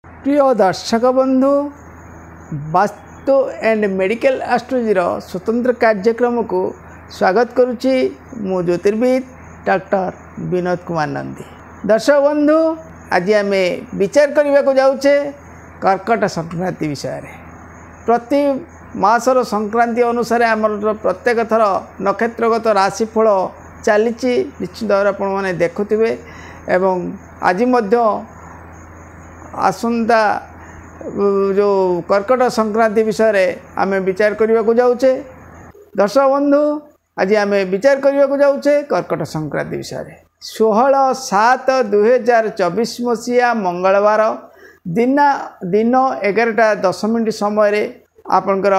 प्रिय दर्शक बंधु वास्तु एंड मेडिकल एस्ट्रोलॉजी स्वतंत्र कार्यक्रम को स्वागत करुच्ची मु ज्योतिर्विद डॉक्टर विनोद कुमार नंदी। दर्शक बंधु आज आम विचार करने को जाऊे कर्कट संक्रांति विषय में। प्रति मासर संक्रांति अनुसार आम प्रत्येक थर नक्षत्रगत राशिफल चली निश्चित भाव आपने देखुवे एवं आज आसंता जो कर्कट संक्रांति विषय में आम विचार करने को जाऊे। दर्शक बंधु आज आम विचार करने को जाऊे कर्कट संक्रांति विषय में। 16/7/2024 मसीहा मंगलवार दिन 11:10 समय आपणकर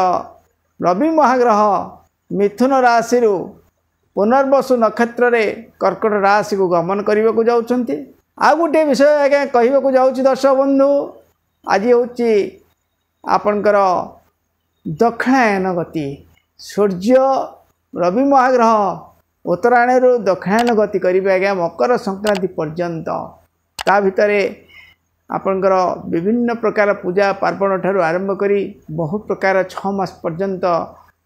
रवि महाग्रह मिथुन राशि पुनर्वसु नक्षत्र रे कर्कट राशि को गमन करने को जाउछंती। आ गोटे विषय आज्ञा कहबा को जाउछि दर्शक बंधु आज होछि आपणकर दक्षिणायन गति। सूर्य रवि महाग्रह उत्तरायण रु दक्षिणायन गति करिबे आज्ञा मकर संक्रांति पर्यंत। ता भितरे आपणकर विभिन्न प्रकार पूजा पार्वण ठारू आरंभ करी बहुत प्रकार 6 मास पर्यंत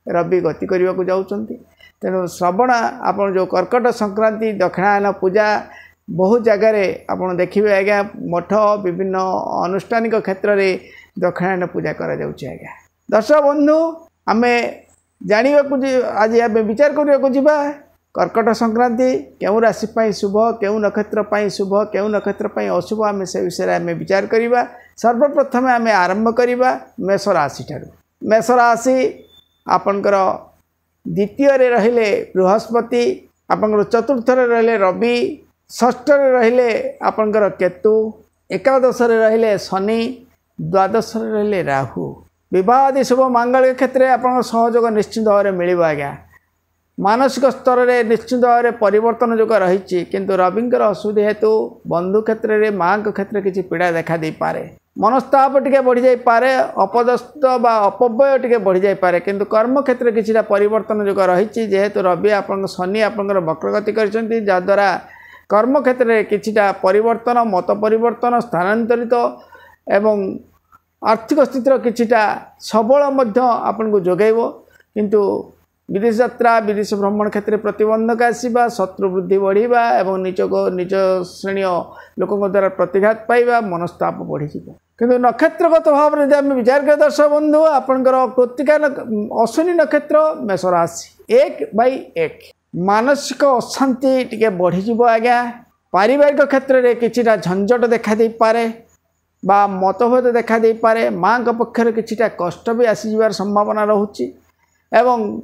रवि गति करने को जाउछंती। तेणु श्रवण आपन जो कर्कट संक्रांति दक्षिणायन पूजा बहुत जगार आपड़ देखिए आज्ञा मठ विभिन्न अनुष्ठानिक क्षेत्र में दक्षिणायन पूजा करा जाउछि आज्ञा। दर्शक बंधु आम जानिबा को आज आम विचार करने को जिबा कर्कट संक्रांति केउ राशि शुभ केउ नक्षत्र शुभ केउ नक्षत्र अशुभ आम से विषय में विचार करवा। सर्वप्रथम आम आरंभ करवा मेष राशि ठारू। मेष राशि आपणकर द्वितीय रे रहिले बृहस्पति, आपणकर चतुर्थ रे रहिले रवि, षष्ठ रे रहिले आपणकर केतु, एकादश रे रहिले शनि, द्वादश रे रहिले राहु। विवाह आदि शुभ मांगलिक क्षेत्र में आपन सहयोग निश्चित भाव में मिलिबा आज्ञा। मानसिक स्तर में निश्चित भाव में परिवर्तन जो रही किंतु रविंकर असुविधा हेतु बंधु क्षेत्र में माँ क्षेत्र किसी पीड़ा देखा दे पारे। मनस्ताप टिके बढ़ी जाई पारे, अपदस्थ बा अपव्यय टिके बढ़ी जाई पारे किंतु कर्म क्षेत्र किसी परिवर्तन जो रही जेहेतु रवि आपन शनि आपनकर वक्रगति करछंती जद्वारा कर्म क्षेत्र में किछिटा परिवर्तन मत परिवर्तन स्थानांतरित एवं आर्थिक स्थितिर किछिटा सबल मध्य आपन को जोगैबो। किंतु विदेश यात्रा विदेश भ्रमण क्षेत्र में प्रतिबंधक आसवा, शत्रु वृद्धि बढ़िबा एवं निज श्रेणी लोकों द्वारा प्रतिघात पाइबा, मनस्ताप बढ़ी किंतु नक्षत्रगत भाव में आम विचार कर दर्शक बंधु आपणकर कृत्तिका अश्विनी नक्षत्र मेष राशि 1/1 मानसिक अशांति टिके बढ़ी आज्ञा। पारिवारिक क्षेत्र में किछिटा झंझट देखा दे पारे बा मतभेद देखा दे पारे। माँ पक्षर किछिटा कष्ट भी आसीजार संभावना रहुछि एवं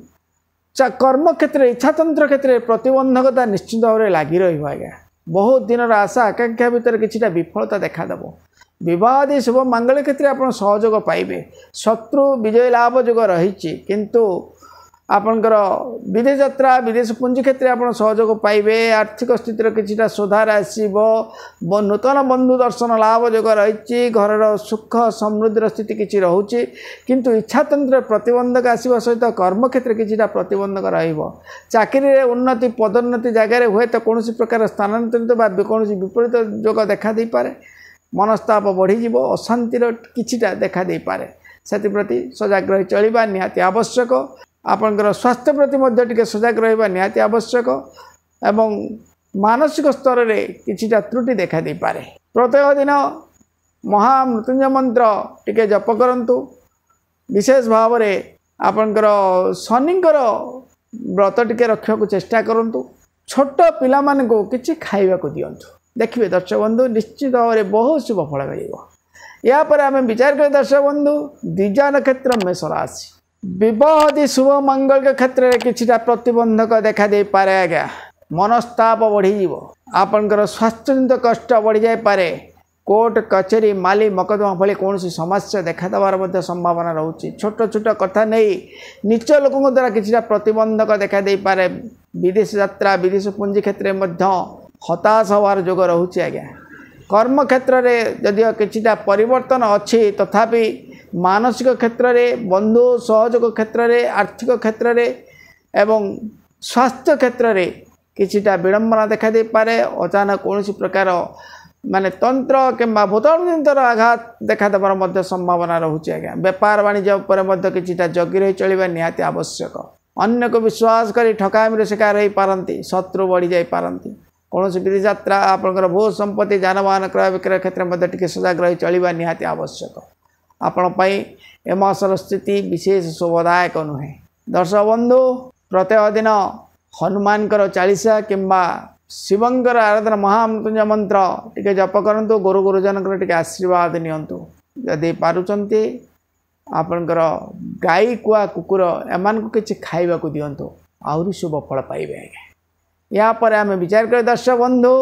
कर्म क्षेत्र इच्छातंत्र क्षेत्र में प्रतिबंधकता निश्चित भाव में लगी रही आज्ञा। बहुत दिन आशा आकांक्षा भितर किछिटा विफलता देखादेव। विवाह आदि शुभ मांगलिक क्षेत्र में आप सहयोग पाइबे। शत्रु विजय लाभ जो रही किंतु आपणकर विदेश यात्रा विदेश पुंजी क्षेत्र में आप सहयोग पाइबे। आर्थिक स्थितिर किछिटा सुधार आसीबो। नूतन बंधु दर्शन लाभ जो रही घर सुख समृद्धि स्थिति किछि रहुछि किंतु इच्छातंत्र प्रतिबंधक आसवा सहित कर्म क्षेत्र किछिटा प्रतिबंधक रहिबो। चाकरी रे उन्नति पदोन्नति जगार हुए तो कौन प्रकार स्थानांतरित बा कौन विपरीत जोग देखा दे पारे। मनस्ताप बढ़ी अशांतिर किछिटा देखा दे पारे। सेप्रति सजग रही चलिबा निहाती आवश्यक। आपणकर स्वास्थ्य प्रति मध्य टिके सजग रहिबा निहाती आवश्यक एवं मानसिक स्तर में किछिटा त्रुटि देखा दे पारे। प्रत्येक दिन महामृत्युंजय मंत्र टिके जप करंतु। विशेष भाव में आपणकर शनिंकर व्रत टिके रखा को चेष्टा करंतु। छोट पिला मान को किछि खाइबा को दियंतु। देखिए दर्शक बंधु निश्चित भाव में बहुत शुभ फल मिलिबो। या पर आम विचार कर दर्शक बंधु द्विजा नक्षत्र मेष राशि। विवाह आदि शुभ मंगल क्षेत्र में किछिटा प्रतिबंधक देखा दे पारे आज्ञा। मनस्ताप बढ़ी आपणकर स्वास्थ्यजनित कष्ट बढ़ी जाए पारे। कोर्ट कचेरी माली मकदमा भली कौन समस्या देखा देवार संभावना रहुछि। छोट छोट कथा नहीं नीच लोकों द्वारा किछिटा प्रतिबंधक देखा दे पारे। विदेश यात्रा विदेश पुंजी क्षेत्र में हताश होवार जोग रहुछि आज्ञा। कर्म क्षेत्र में जदिओ किछिटा परिवर्तन अच्छी तथापि मानसिक क्षेत्र में बंधु सहयोग क्षेत्र में आर्थिक क्षेत्र में एवं स्वास्थ्य क्षेत्र में किछिटा विडंबना देखा दे पारे। अचानक कौन प्रकार माने तंत्र किंबा भूताणुजनितर आघात देखा देवार मध्य संभावना रोचे आज्ञा बेपार वाणिज्य उपर मध्य किछिटा जगी रही चलिबा निहाती आवश्यक अन्य को विश्वास करी ठकामी शिकार हो पारती शत्रु बढ़ी जाई पारती कौन विधि यात्रा आपंकर भू संपत्ति जानवाहन क्रय विक्रय क्षेत्र में टे सजग रही चलवा निहाती आवश्यक आपण ए मासर स्थिति विशेष शोभदायक नुहे। दर्शक बंधु प्रत्येक दिन हनुमान 40 किंबा शिवंकर आराधना महामृत्युंजय मंत्र टिके जप करंतु गुरु गुरुजन टिके आशीर्वाद नियंतु जदि पारुचंती आपणकर गाई कुआ कुकुर एमान को किछि खाइबा को दियंतु आउरी शुभ फल पाइबे। या पर आम विचार कर दर्शक बंधु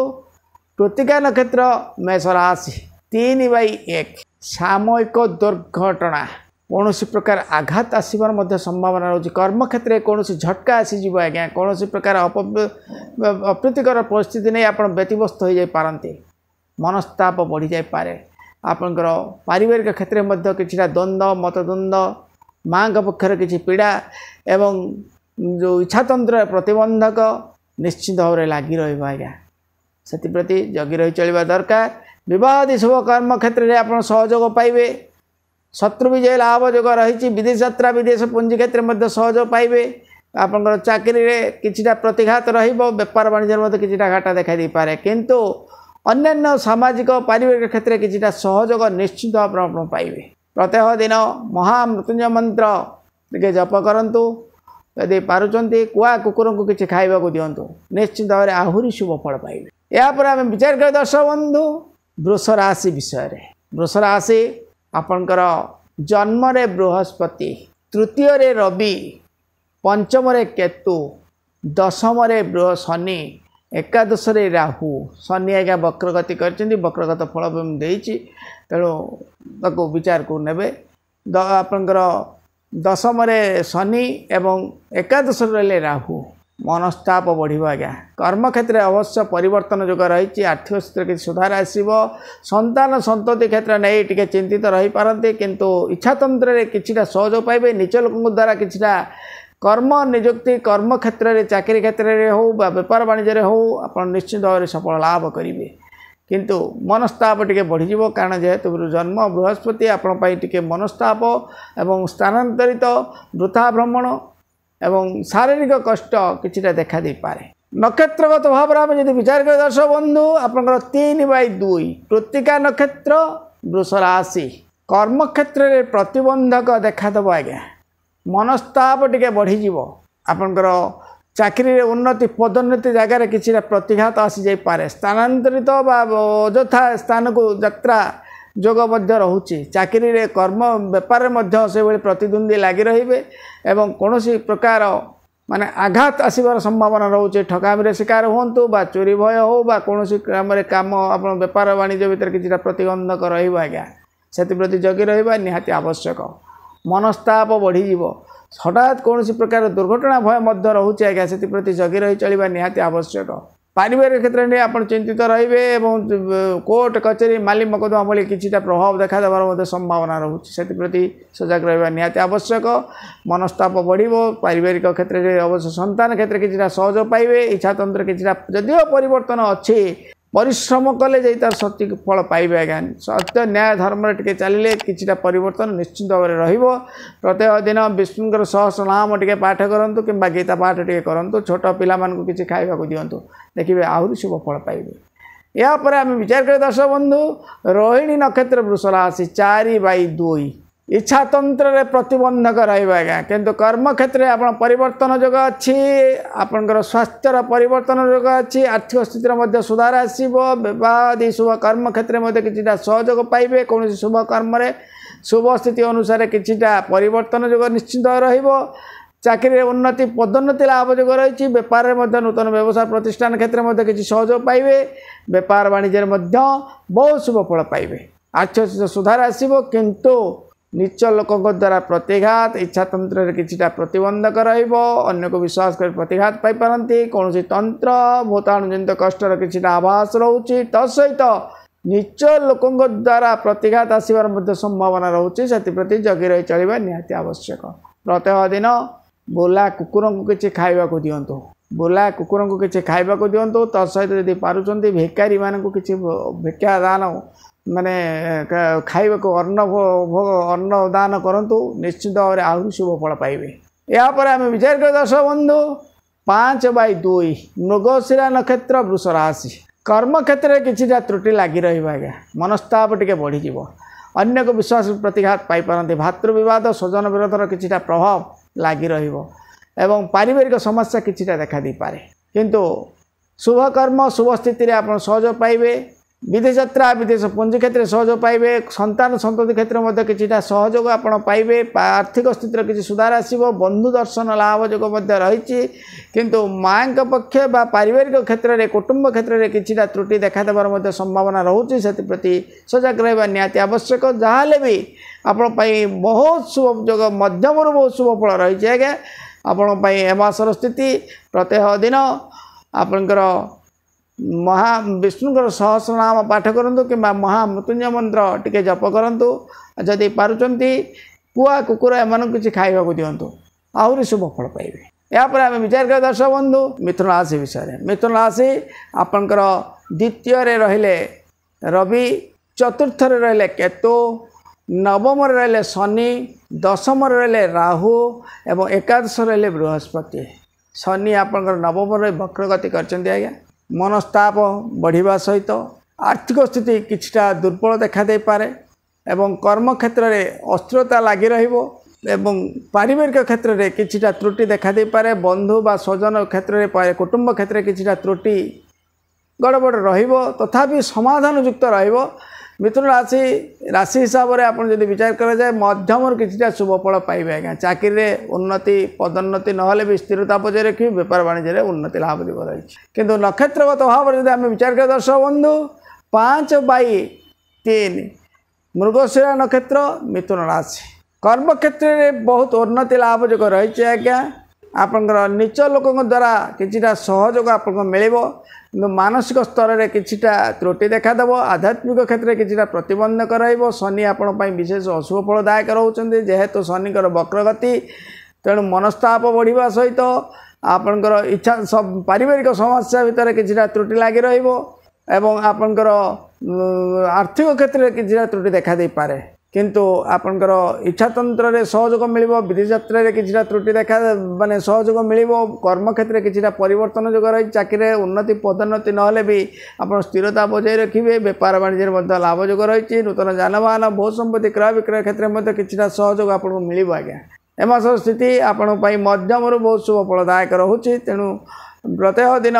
कृत्तिका नक्षत्र मेष राशि 3/1 सामयिक दुर्घटना कौन प्रकार आघात आसबार संभावना रोचे कर्म क्षेत्र में कौन झटका आसीज आज्ञा कौन प्रकार अप्रीतिकर परिस्थिति नहीं आप व्यतिव्यस्त हो जाती मनस्ताप बढ़ी जापे आपंकर पारिवारिक क्षेत्र में किसी द्वंद्व मतद्वंद्व माँ पक्षर किसी पीड़ा एवं जो इच्छातंत्र प्रतिबंधक निश्चित भाव में लगी रहा से जगी रही चलवा दरकार। विवादी शुभ कर्म क्षेत्र में आप सहयोग पाइबे शत्रु विजय लाभ जोग रही विदेश यात्रा विदेश पुंजी क्षेत्र में सहयोग पाइबे आपंकर चाकरी में किछिटा प्रतिघात रहिबो व्यापार वाणिज्य किछिटा घाटा देखा दी पारे किंतु अन्यान्य सामाजिक पारिवारिक क्षेत्र में किछिटा सहयोग निश्चित भाव में पाइबे। प्रत्येक दिन महामृत्युंजय मंत्र टिके जप करंतु यदि पारुचंती कुआ कुकुर को किसी खाइबा को दियंतु निश्चित भाव में आहुरी शुभ फल पाइबे। या पर आम विचार कर दर्शक बंधु वृष राशि विषय रे वृष राशि आपणकर जन्म रे बृहस्पति तृतीय रे रवि पंचम रे केतु दशम रे शनि एकादश रे राहु शनि आज्ञा वक्रगति कर वक्रगत फल देती तेणु ताको विचार को नेबे आपणकर दशम रे शनि एवं एकादश रे राहु मनस्ताप बढ़ आज्ञा कर्म क्षेत्र अवश्य परिवर्तन जोग रही आर्थिक स्थिति किसी सुधार आसो संतान संतति क्षेत्र नहीं टिके चिंतित रही पारती किंतु इच्छातंत्र में किछिटा सहयोग पाइबे निज लोक द्वारा किछिटा कर्म नियुक्ति कर्म क्षेत्र में चाकरी क्षेत्र में हो व्यापार वाणिज्य हो आप निश्चित भाव में सफल लाभ करेंगे किंतु मनस्ताप टिके बढ़ी कारण जेहेतु जन्म बृहस्पति आपण टिके मनस्ताप एवं स्थानांतरित वृथा भ्रमण एवं शारीरिक कष्ट किछिटा देखा दे पारे। नक्षत्रगत भाव में यदि विचार कर दर्शक बंधु आपंकर 3/2 कृत्तिका नक्षत्र वृष राशि कर्म क्षेत्र में प्रतिबंधक देखादेव आज्ञा मनस्ताप टिके बढ़ी आपंकर चाकरी रे उन्नति पदोन्नति जगार किसी प्रतिघात आसी जाई पारे स्थानांतरित अଯଥା स्थान को यात्रा जोग रोचे चाकरी रे कर्म व्यापार से प्रतिद्वंदी लगी रही एवं कौन प्रकार माने आघात आसबार संभावना रोचे ठकामी शिकार हूँ बा चोरी भय हो बा कौन काम आप व्यापार वाणिज्य भितर किसी प्रतिबंधक रहा से जगी रहा निहाती आवश्यक। मनस्ताप बढ़ी हठात कौन प्रकार दुर्घटना भय रोचे आज्ञा से जगी रही चलवा निहाती आवश्यक। पारिवारिक क्षेत्र में आप चिंतित रे कोर्ट कचेरी माली मकदमा भाई किसी प्रभाव देखा देवार संभावना रोचे से सजग रहा निहाती आवश्यक। मनस्ताप बढ़ पारिवारिक क्षेत्र में अवश्य संतान क्षेत्र किसी सहयोग पाइबे इच्छातंत्र किसी जदिव परिवर्तन अच्छी परिश्रम कले जाई तार सत्य फल पाइबे आज्ञा सत्य न्याय धर्म टिके चलिले किछिटा परिवर्तन निश्चित भाव में रहिबो। प्रत्येक दिन विष्णुकर सहस्र नाम टिके पाठ करंतु किंबा गीता पाठ टिके करंतु छोट पिला मानकु किछि खाइबा को दियंतु देखिबे आहुरी शुभ फल पाइबे। या पर आम विचार कर दर्शक बंधु रोहिणी नक्षत्र वृष राशि 4/2 इच्छातंत्र रे प्रतिबंधक रहा किंतु कर्म क्षेत्र में आप परिवर्तन जोग अच्छी आपंकर स्वास्थ्यर परिवर्तन जोग अच्छी आर्थिक स्थिति सुधार आसो विवादी शुभ कर्म क्षेत्र में किसी सहयोग पाइबे कौन शुभ कर्म शुभ स्थिति अनुसार किछिटा परिवर्तन जोग निश्चित चाकरी उन्नति पदोन्नति लाभ जोग रही व्यापार में नूतन व्यवसाय प्रतिष्ठान क्षेत्र में किसी सहयोग पाइबे व्यापार वाणिज्य बहुत शुभ फल पाइबे आर्थिक सुधार आसो किंतु नीच लोकों द्वारा प्रतिघात इच्छातंत्र किसी प्रतिबंधक रह्य को विश्वास कर प्रतिघात पाई कौन तंत्र भूताणुजनित कष्टर किसी आभास रोचे तत्सहित नीच लोकों द्वारा प्रतिघात आसबार संभावना रोचे से जगी रही चलवा निहाती आवश्यक। प्रत्येक दिन बोला कुकुर को किसी खाइबा को दियंतु बुला कुकुर को किसी खाइबा को दिंतु तहित जदि पार्टी भिकारी मानक किसी भिक्षा दान माने खाइबा को अन्न दान करूँ निश्चित भाव में आहरी शुभ फल पाइबे। यापर आम विचार कर दर्शक बंधु 5/2 मृगशिरा नक्षत्र वृष राशि कर्म क्षेत्र में किसी त्रुटि लगी रहा मनस्ताप टे बढ़ीज अन्य को विश्वास प्रतिघात पाइपारती भातृ विवाद स्वजन विरोधर किसी प्रभाव लगी एवं पारिवारिक समस्या किछिटा देखा दी पारे किंतु शुभ कर्म शुभ स्थिति रे आपण सहयोग पाइबे। विदेश यात्रा विदेश पुंजी क्षेत्र में सहयोग पाइबे। संतान संतति क्षेत्र में किछिटा सहयोग आपण पाइबे। आर्थिक स्थिति किसी सुधार आसीबो। बंधु दर्शन लाभ जोग मध्य रही किंतु माँ पक्ष बा पारिवारिक क्षेत्र में कुटुंब क्षेत्र में किछिटा त्रुटि देखा देवार मध्य संभावना रोचे से प्रति सजग रहा निहाती आवश्यक। जहाँ भी आपण बहुत शुभ जोग मध्यम बहुत शुभ फल रही है आपण एमासर स्थिति प्रत्यह दिन आपणकर महा विष्णुकर सहस्रनाम पाठ करूँ कि महामृत्युंजय मंत्र टिके जप करूँ। जदि पारुचंती कुआ कुकुर एम किसी खाइबा को दिंतु आहरी शुभ फल पाइबे। यापर आम विचार कर दर्शक बंधु मिथुन राशि विषय। मिथुन राशि आपणकर द्वितीय रहिले रवि चतुर्थ रहिले केतु नवम रहिले शनि दशम रहिले राहु एवं एकादश रहिले बृहस्पति। शनि आपणकर नवम वक्रगति करछन्ती आज्ञा मनस्ताप बढ़िया सहित आर्थिक स्थिति किछटा दुर्बल देखा दे पारे एवं कर्म क्षेत्र में अस्थिरता लगी रहिबो एवं पारिवारिक क्षेत्र में किछटा त्रुटि देखा दे पारे। बंधु बा स्वजन क्षेत्र में कुटुंब क्षेत्र में किछटा त्रुटि गड़बड़ रहिबो तथापि समाधान युक्त रहिबो। मिथुन राशि राशि हिसाब से आपड़ जब विचार करा जाए मध्यम किसी शुभ फल पाइबे। आज्ञा चाकरी में उन्नति पदोन्नति नहले भी स्थिरता बजाय रखिए। बेपार वाणिज्य उन्नति लाभ दिव रही किंतु नक्षत्रगत भाव में जब आम विचार कर दर्शक बंधु 5/3 मृगशिरा नक्षत्र मिथुन राशि कर्म क्षेत्र में बहुत उन्नति लाभ जो रही आज्ञा। आपंकर नीच लोक द्वारा किछिटा सहयोग आपको मिलिबो किंतु मानसिक स्तर में किछिटा त्रुटि देखादेव। आध्यात्मिक क्षेत्र में किछिटा प्रतिबंधक रहिबो। शनि आपण पई विशेष अशुभ फलदायक रहउछन्ते जेहेतु शनिकर वक्रगति तेणु मनस्ताप बढ़िया सहित आपणकर इच्छा सब पारिवारिक समस्या भितर किछिटा त्रुटि लगी रहिबो एवं आपणकर आर्थिक क्षेत्र में किछिटा त्रुटि देखा दे पारे किंतु आपणकर इच्छातंत्र रे सहयोग मिलिबो। विदेश यात्रा रे किछिटा त्रुटि देखा माने सहयोग मिलिबो। कर्म क्षेत्र में किछिटा परिवर्तन जो रही चाकरी में उन्नति पदोन्नति नहले भी आप स्थिरता बजाय रखिए। बेपार वाणिज्य मध्य लाभ जो रही नूतन जानवाहन बहुत संपत्ति क्रय विक्रय क्षेत्र में किछिटा सहयोग आपको मिलिबो। आज्ञा एमास स्थिति आपण पई मध्यम बहुत शुभ फलदायक रहुछि। तेणु प्रत्यह दिन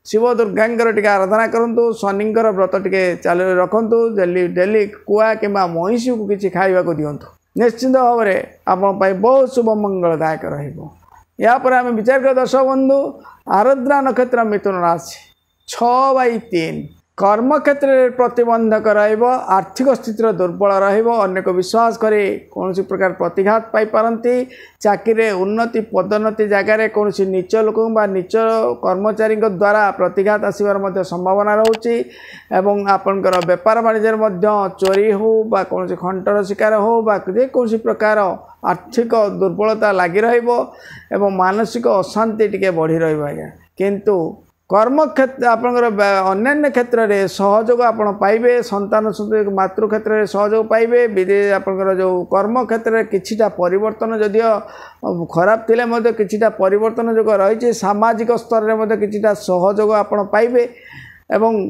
शिव दुर्गांकर टिके आराधना करूँ। शनिंकर व्रत टिके चालू रखुँ। डेली डेली कुआ कि महिषी को किसी खाइबा को दिंतु निश्चित भाव में आपण बहुत शुभ मंगलदायक रहिबो। यापर आम विचार कर दर्शक बंधु आराधना नक्षत्र मिथुन राशि 6/3 कर्म क्षेत्र में प्रतिबंधक रहिबो। आर्थिक स्थिति दुर्बल रहिबो। अन्य को विश्वास करे कौन प्रकार प्रतिघात पाई पारंती। चाकरी में उन्नति पदोन्नति जगार कौन नीच लोक नीच कर्मचारी द्वारा प्रतिघात आसबार मध्य संभावना रोचे एवं आपणकर बेपार वाणिज्य चोरी हो बा कौन खंटर शिकार हो बा जेकोसी प्रकार आर्थिक दुर्बलता लगी रहिबो एवं मानसिक अशांति टिके बढ़ी रहिबो। आज्ञा किंतु कर्म क्षेत्र आपणकर अन्य क्षेत्र में सहयोग आपण पाइबे। संतान मातृ क्षेत्र में सहयोग पाइबे। विदेश आपणकर जो कर्म क्षेत्र में किछिटा परिवर्तन जदियो खराब थिले मध्य किछिटा परिवर्तन जो रही सामाजिक स्तर में किछिटा सहयोग आपण पाइबे एवं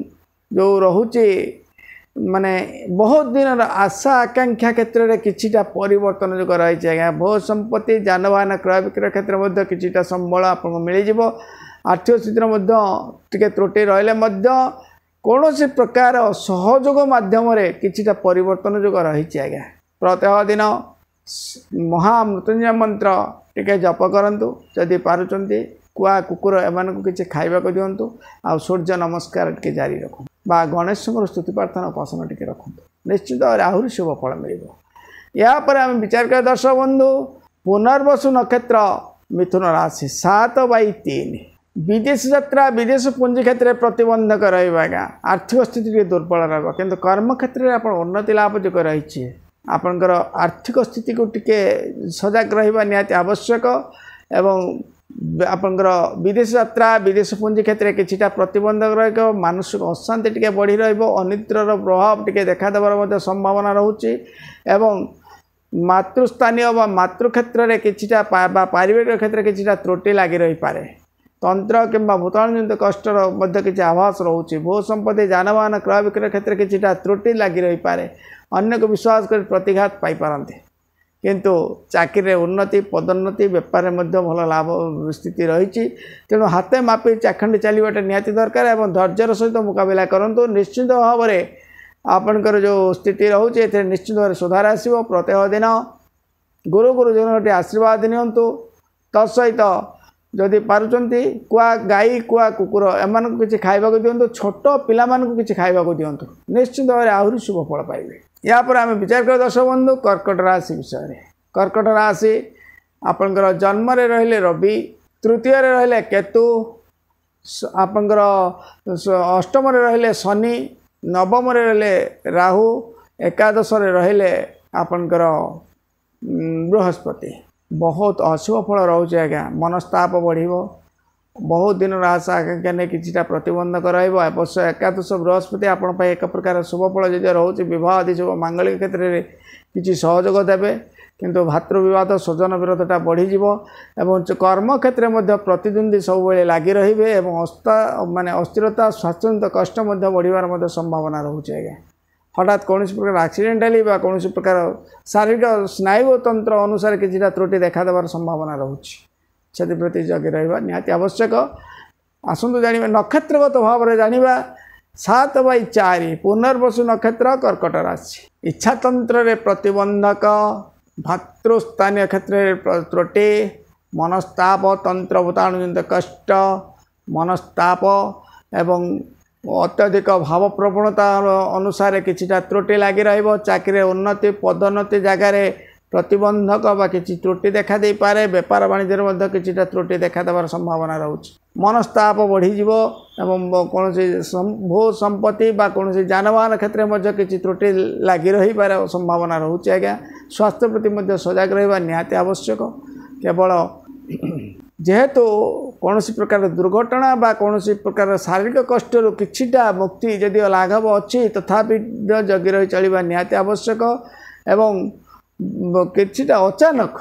जो रहुची माने बहुत दिन आशा आकांक्षा क्षेत्र में किछिटा परिवर्तन जो रही। आज्ञा बहुत संपत्ति जानवाहन क्रय विक्रय क्षेत्र में किछिटा संबल आपको मिल आर्थिक स्थिति टिके त्रुटि रहिले कौन प्रकार सहयोग माध्यम किछिटा परिवर्तन जो रही। आज्ञा प्रत्यह दिन महामृत्युंजय मंत्र टिके जप करूँ। जदि पारुचंती कुआ कुकुर एमान को किसी खाइबा को दिंतु आ सूर्य नमस्कार टिके जारी रखुँ बा गणेश स्तुति प्रार्थना उपासना टिके रखुँ निश्चित भाव आहरी शुभ फल मिल। यापर आम विचार कर दर्शक बंधु पुनर्वसु नक्षत्र मिथुन राशि 7/3 विदेश यात्रा विदेश पुंजी क्षेत्र में प्रतिबंधक रहा। आर्थिक स्थिति दुर्बल रहा किंतु कर्म क्षेत्र में आप उन्नति लाभ जो रही आपणकर आर्थिक स्थिति को टिके सजग रहा निहाती आवश्यक एवं आपणकर विदेश यात्रा विदेश पुंजी क्षेत्र में किछिटा प्रतिबंधक रही मानसिक अशांति टिके बढ़ी रनिद्र प्रभाव टिके देखादेवर संभावना रोचे एवं मातृस्थानीय व मातृक्षेत्र में किछिटा पारिवारिक क्षेत्र में किछिटा त्रुटि लगी रही पारे तंत्र किंबा भूताणुजनित कष्टर मध्य किसी आभास रोचे भू संपत्ति जानवाहन क्रय विक्रय क्षेत्र में किछिटा त्रुटि लगी रही पारे अन्य को विश्वास कर प्रतिघात पाई पारंते किंतु चाकरी उन्नति पदोन्नति बेपार में भल लाभ स्थिति रही तेणु हाथे मापी चाखंडी चलवाटा निहाती दरकार और धैर्यर सहित मुकाबला करूँ निश्चित भाव में आपणकर जो स्थिति रोचे निश्चित भाव सुधार आसो प्रत्येक दिन गुरु गुरुजन आशीर्वाद नियंतु तत्सहित जदि पारुचंती कुआ गाई कुआ कुकुर एम किसी खाइबा दिंतु छोट पिला किसी खाइबा दिंतु निश्चित भाव आहरी शुभ फल पाइबे। या पर आम विचार कर दर्शक बंधु कर्कट राशि विषय में कर्कट राशि आपणकर जन्म रे रहिले रवि तृतीय रे रहिले केतु आपणकर अष्टम रे रहिले शनि नवम रे रहिले राहु एकादश रे रहिले आपणकर बृहस्पति बहुत अशुभ फल रोचे आज्ञा मनस्ताप बढ़िबो बहुत दिन आशा आकांक्षा नहीं किसीटा प्रतिबंधक रवश्य एकादश बृहस्पति आपण एक प्रकार शुभ फल जदि रोचे बह आदि शुभ मांगलिक क्षेत्र में किसी सहयोग देवे किंतु भातृविवाद स्वजन विरोधटा बढ़ीज एवं कर्म क्षेत्र में प्रतिद्वंदी सब लगी रे माने अस्थिरता स्वास्थ्यजनित कष्ट बढ़िबार संभावना रोचे आज्ञा हठात कौन प्रकार आक्सीडेंटाली कौन प्रकार शारीरिक स्नायु तंत्र अनुसार किसी त्रुटि देखादेवार संभावना रोचे प्रति जगि रहा निहाती आवश्यक आसतु जाना नक्षत्रगत भाव में जाना 7/4 पुनर्वसु नक्षत्र कर्कट राशि इच्छातंत्र रे प्रतिबंधक भातृस्थानीय क्षेत्र त्रुटि मनस्ताप तंत्र भूताणुजनित कष्ट मनस्ताप एवं अत्यधिक भाव प्रवणता अनुसार किछिटा त्रुटि लगी चाकरी उन्नति पदोन्नति जगार प्रतिबंधक बा किसी त्रुटि देखा दे पारे बेपार वाणिज्य किसी त्रुटि देखा देवार संभावना रोचे मनस्ताप बढ़ीज एवं कौन भू संपत्ति बा कौन जानवाहन क्षेत्र में किसी त्रुटि लगी रही पारे संभावना रोचे आज्ञा स्वास्थ्य प्रति सजग रहा निहाती आवश्यक केवल जेहेतु कौन प्रकार दुर्घटना बा कौन प्रकार शारीरिक कष्ट किछिटा मुक्ति जदि लाघव अच्छी तथापि जगि रही चलवा निहाती आवश्यक एवं किछिटा अचानक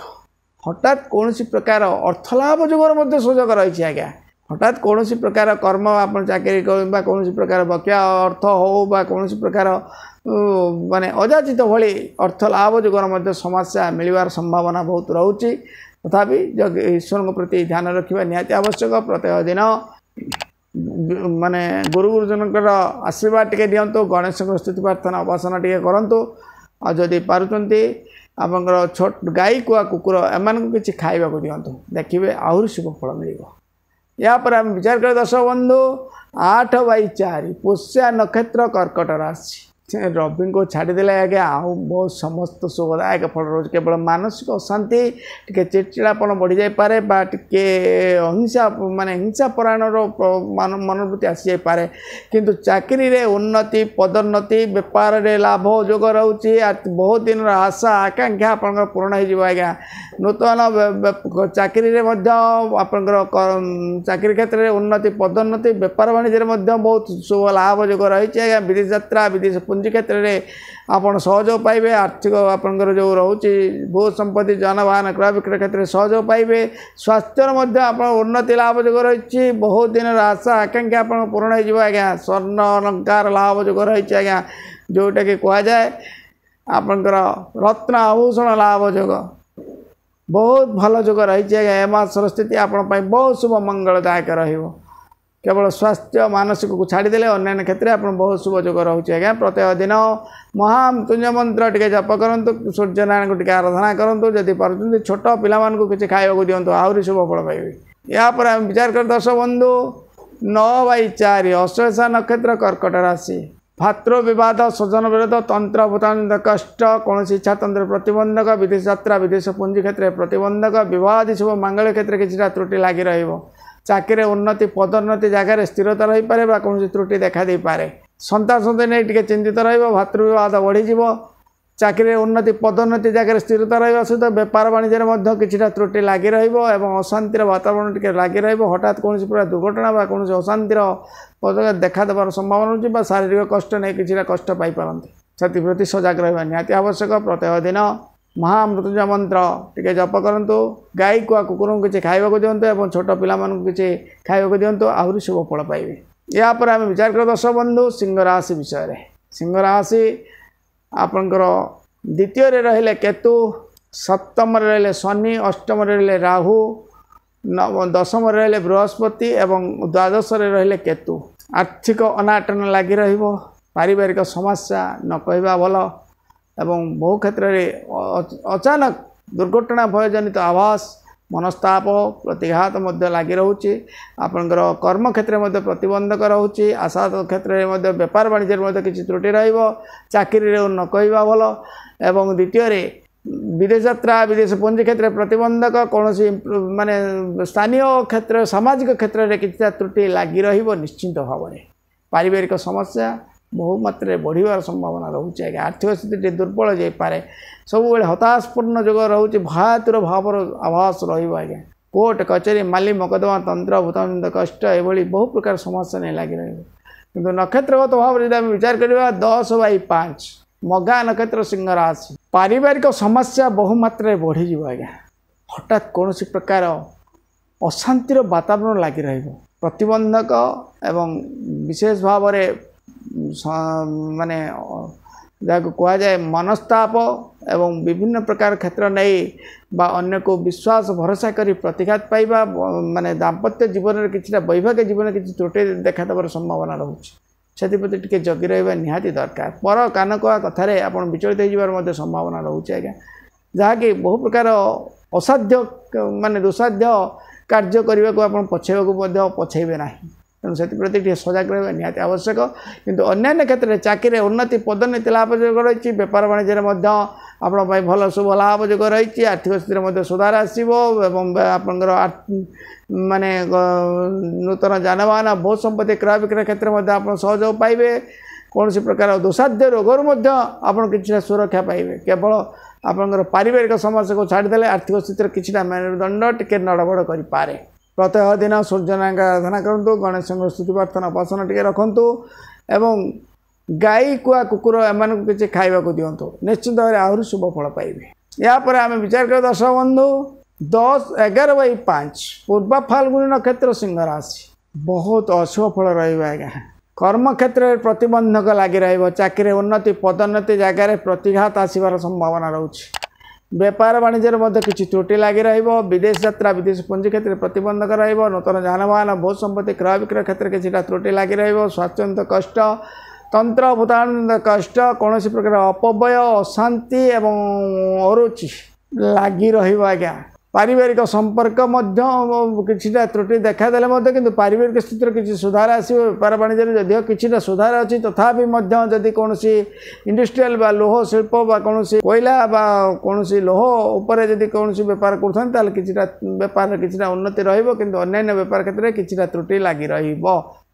हठात कौन प्रकार अर्थलाभ जुगर सुजोग रही आज्ञा हठात कौन प्रकार कर्म आप चाकरी कौन प्रकार बकिया अर्थ हो बा कौन प्रकार माने अजाचित भली अर्थलाभ जुगर समस्या मिलवार संभावना बहुत रोचे तथापि ईश्वर प्रति ध्यान रखा निहाती आवश्यक प्रत्येक दिन माने गुरु गुरुजन आशीर्वाद टिके दिंतु गणेश स्तुति प्रार्थना उपासना टिके करंतु आ जदि पारुचंती आपंकर छोट गाई कुआ कुकुर एम किसी खाइबा दिंतु देखिए आहरी शुभ फल मिल या पर आम विचार कर दर्शक बंधु 8/4 पुष्या नक्षत्र कर्कट राशि रवि को छाड़देले आज्ञा आउ बहुत समस्त शुभदायक फल रोज केवल मानसिक अशांति टे चिड़चिड़ापन बढ़ी जापे टे अहिंसा माने हिंसा परायणर मनोवृत्ति आसी जापे किंतु चाकरी रे उन्नति पदोन्नति बेपार रे लाभ जोग रोचे बहुत दिन आशा आकांक्षा आप पूर्ण होगा नूतन चाकरी रे आपंकर चाकरी क्षेत्र में उन्नति पदोन्नति बेपार वाणिज्य बहुत शुभ लाभ जोग रही है विदेश यात्रा विदेश पुंजी क्षेत्र में आपड़ सहयोग पाइबे आर्थिक आपंकर जो रोचे भू संपत्ति जानवाहन क्रय विक्रय क्षेत्र में सहयोग पाइबे स्वास्थ्य आप उन्नति लाभ जोग रही बहुत दिन आशा आकांक्षा आप पूर्ण हो आज्ञा स्वर्ण अलंकार लाभ जोग रही आज्ञा जोटा कि कहुए आपंकर रत्न आभूषण लाभ जोग बहुत भल जोग रही आज्ञा ए मासर स्थिति आपण बहुत शुभ मंगलदायक रहिबो केवल स्वास्थ्य मानसिक को छाड़देले अन्य क्षेत्र में आप बहुत शुभ जोग रोचे आज्ञा प्रत्येक दिन महामृत्युंजय मंत्र टे जप करूँ सूर्यनारायण को टे आराधना करूँ जदि पार्टी छोट पिला किसी खाइबा दिंतु आहरी शुभ फल पाइबे या पर आम विचार कर दर्शक बंधु 9/4 अश्लेषा नक्षत्र कर्कट राशि भातृ विवाद स्वजन विरोध तंत्र भूताणुजनित कष्ट कौन इच्छा तंत्र प्रतिबंधक विदेश यात्रा विदेश पुंजी क्षेत्र में प्रतिबंधक विवाह शुभ मांगलिक क्षेत्र में किसी त्रुटि लगी चाकरी उन्नति पदोन्नति जगार स्थिरता रही पारे कौन त्रुटि देखा दे पारे संतान संतान नहीं टे चिंतित रहा भातृविवाद बढ़ीज चाकरी उन्नति पदोन्नति जगह स्थिरता रहा सहित बेपार वाणिज्य किसी त्रुटि लगी रशांतिर वातावरण टी लगी रठात कौन प्रकार दुर्घटना कौन अशांतिर देखा देवार संभावना हो शारीरिक कष्ट नहीं कि कष्ट पाइपारती से सजग रहा निहाती आवश्यक। प्रत्येक दिन महामृत्युंजय मंत्र टी जप करूँ गाई कुआ कुकुर को किसी खाइबा दिंतु और छोट पिला किसी खाइबा दिंतु आहरी शुभ फल पाइबे। यापर आम विचार कर दर्शक बंधु सिंह राशि विषय सिंह राशि आपणकर द्वितीय रहिले केतु सप्तम रहिले शनि अष्टम रहिले राहु दशम रहिले बृहस्पति एवं द्वादश रहिले केतु। आर्थिक अनाटन लगी पारिवारिक समस्या न कहवा भल एवं बहु क्षेत्र में अचानक दुर्घटना भयजनित आभास मनस्ताप प्रतिघात लगी रोचे। आपणकर कर्म क्षेत्र में प्रतिबंधक रोचे आशा क्षेत्र में बेपार वाणिज्य किसी त्रुटि चाकरी न कहवा भल एवं द्वितीय विदेश यात्रा विदेश पुंजी क्षेत्र में प्रतिबंधक कौन माने स्थानीय क्षेत्र सामाजिक क्षेत्र में किसी त्रुटि लगी निश्चिंत भाव में पारिवारिक समस्या बहुमात्रा बढ़िवार संभावना रोचे। आज्ञा आर्थिक स्थिति दुर्बल जापे सब हताशपूर्ण जोग रोचे भयातुर भाव आभास रज्ञा कोर्ट कचेरी माली मकदमा तंत्र भूतान कष्ट ये बहु प्रकार समस्या नहीं लगी कि नक्षत्रगत भाव में जब विचार करवा 10/5 मगा नक्षत्र सिंह राशि पारिवारिक समस्या बहुमात्रा बढ़ीज आज्ञा हठात कौन प्रकार अशांतिर वातावरण लगी प्रतिबंधक एवं विशेष भाव माने जहाँ कह जाए मनस्ताप एवं विभिन्न प्रकार क्षेत्र नहीं बा अन्य को विश्वास भरोसा करी प्रतिघात पाइबा माने दाम्पत्य जीवन में किसी वैवाहिक जीवन में किसी त्रुटि देखा देवार संभावना रोचे से टी जगी रहा निहाती दरकार। पर कान कह कथार आप विचलित हो संभावना रोचे आज्ञा जहाँकि बहु प्रकार असाध्य माने दुसाध्य कार्य करने को आप पछेबा पछेबे ना तेणु से सजग रहा निहाती आवश्यक। किंतु अन्य क्षेत्र में चाकरी उन्नति पदोन्नति लाभ जोग रही बेपार वाणिज्य आपण भल शुभ लाभ जोग रही आर्थिक स्थिति सुधार आसो आपंकर माने नूतन जानवाहन बहुत संपत्ति क्रय विक्रय क्षेत्र में आप सहयोग पाइबे कौन प्रकार दुसाध्य रोगर कि सुरक्षा पाइबे केवल आपंकर पारिवारिक समस्या को छाड़देले आर्थिक स्थिति किसी मेरुदंड टिके नड़बड़ करें। प्रत्येक दिन सूर्यनारायण आराधना करूँ गणेश स्तुति प्रार्थना उपासना टी रखु एवं गाई कुआ कुकुर एम किसी खाइबा दिंतु निश्चित भाव आहरी शुभ फल पाइबे। यापर आम विचार कर दर्शक बंधु 10/11/5 पूर्वा फाल्गुनी नक्षत्र सिंह राशि बहुत अशुभ फल रहा। कर्म क्षेत्र में प्रतिबंधक लगी चाकरी उन्नति पदोन्नति जगह प्रतिघात आसबार संभावना रोचे। बेपार वाणिज्य किसी त्रुटि लगी विदेश यात्रा विदेश पुंजी क्षेत्र में प्रतिबंधक नूतन जानवाहन बहुत संपत्ति क्रय विक्रय क्षेत्र में किसी त्रुटि लगी स्वास्थ्य कष्ट तंत्र भूतान कष्ट कौन प्रकार अपव्यय अशांति एवं अरुचि लगी आज्ञा पारिवारिक संपर्क कि त्रुटि देखादेले कि पारिवारिक स्थिति किसी सुधार आसो बेपार वाणिज्य जदिव कि सुधार अच्छी तथापि जदि कौन इंडस्ट्रियल बा लोह शिल्प बा कौन कोयला बा कौन लोह उपर जदि कौन बेपार कर कि बेपार किसी उन्नति रन्य बेपार क्षेत्र में किसी त्रुटि लगी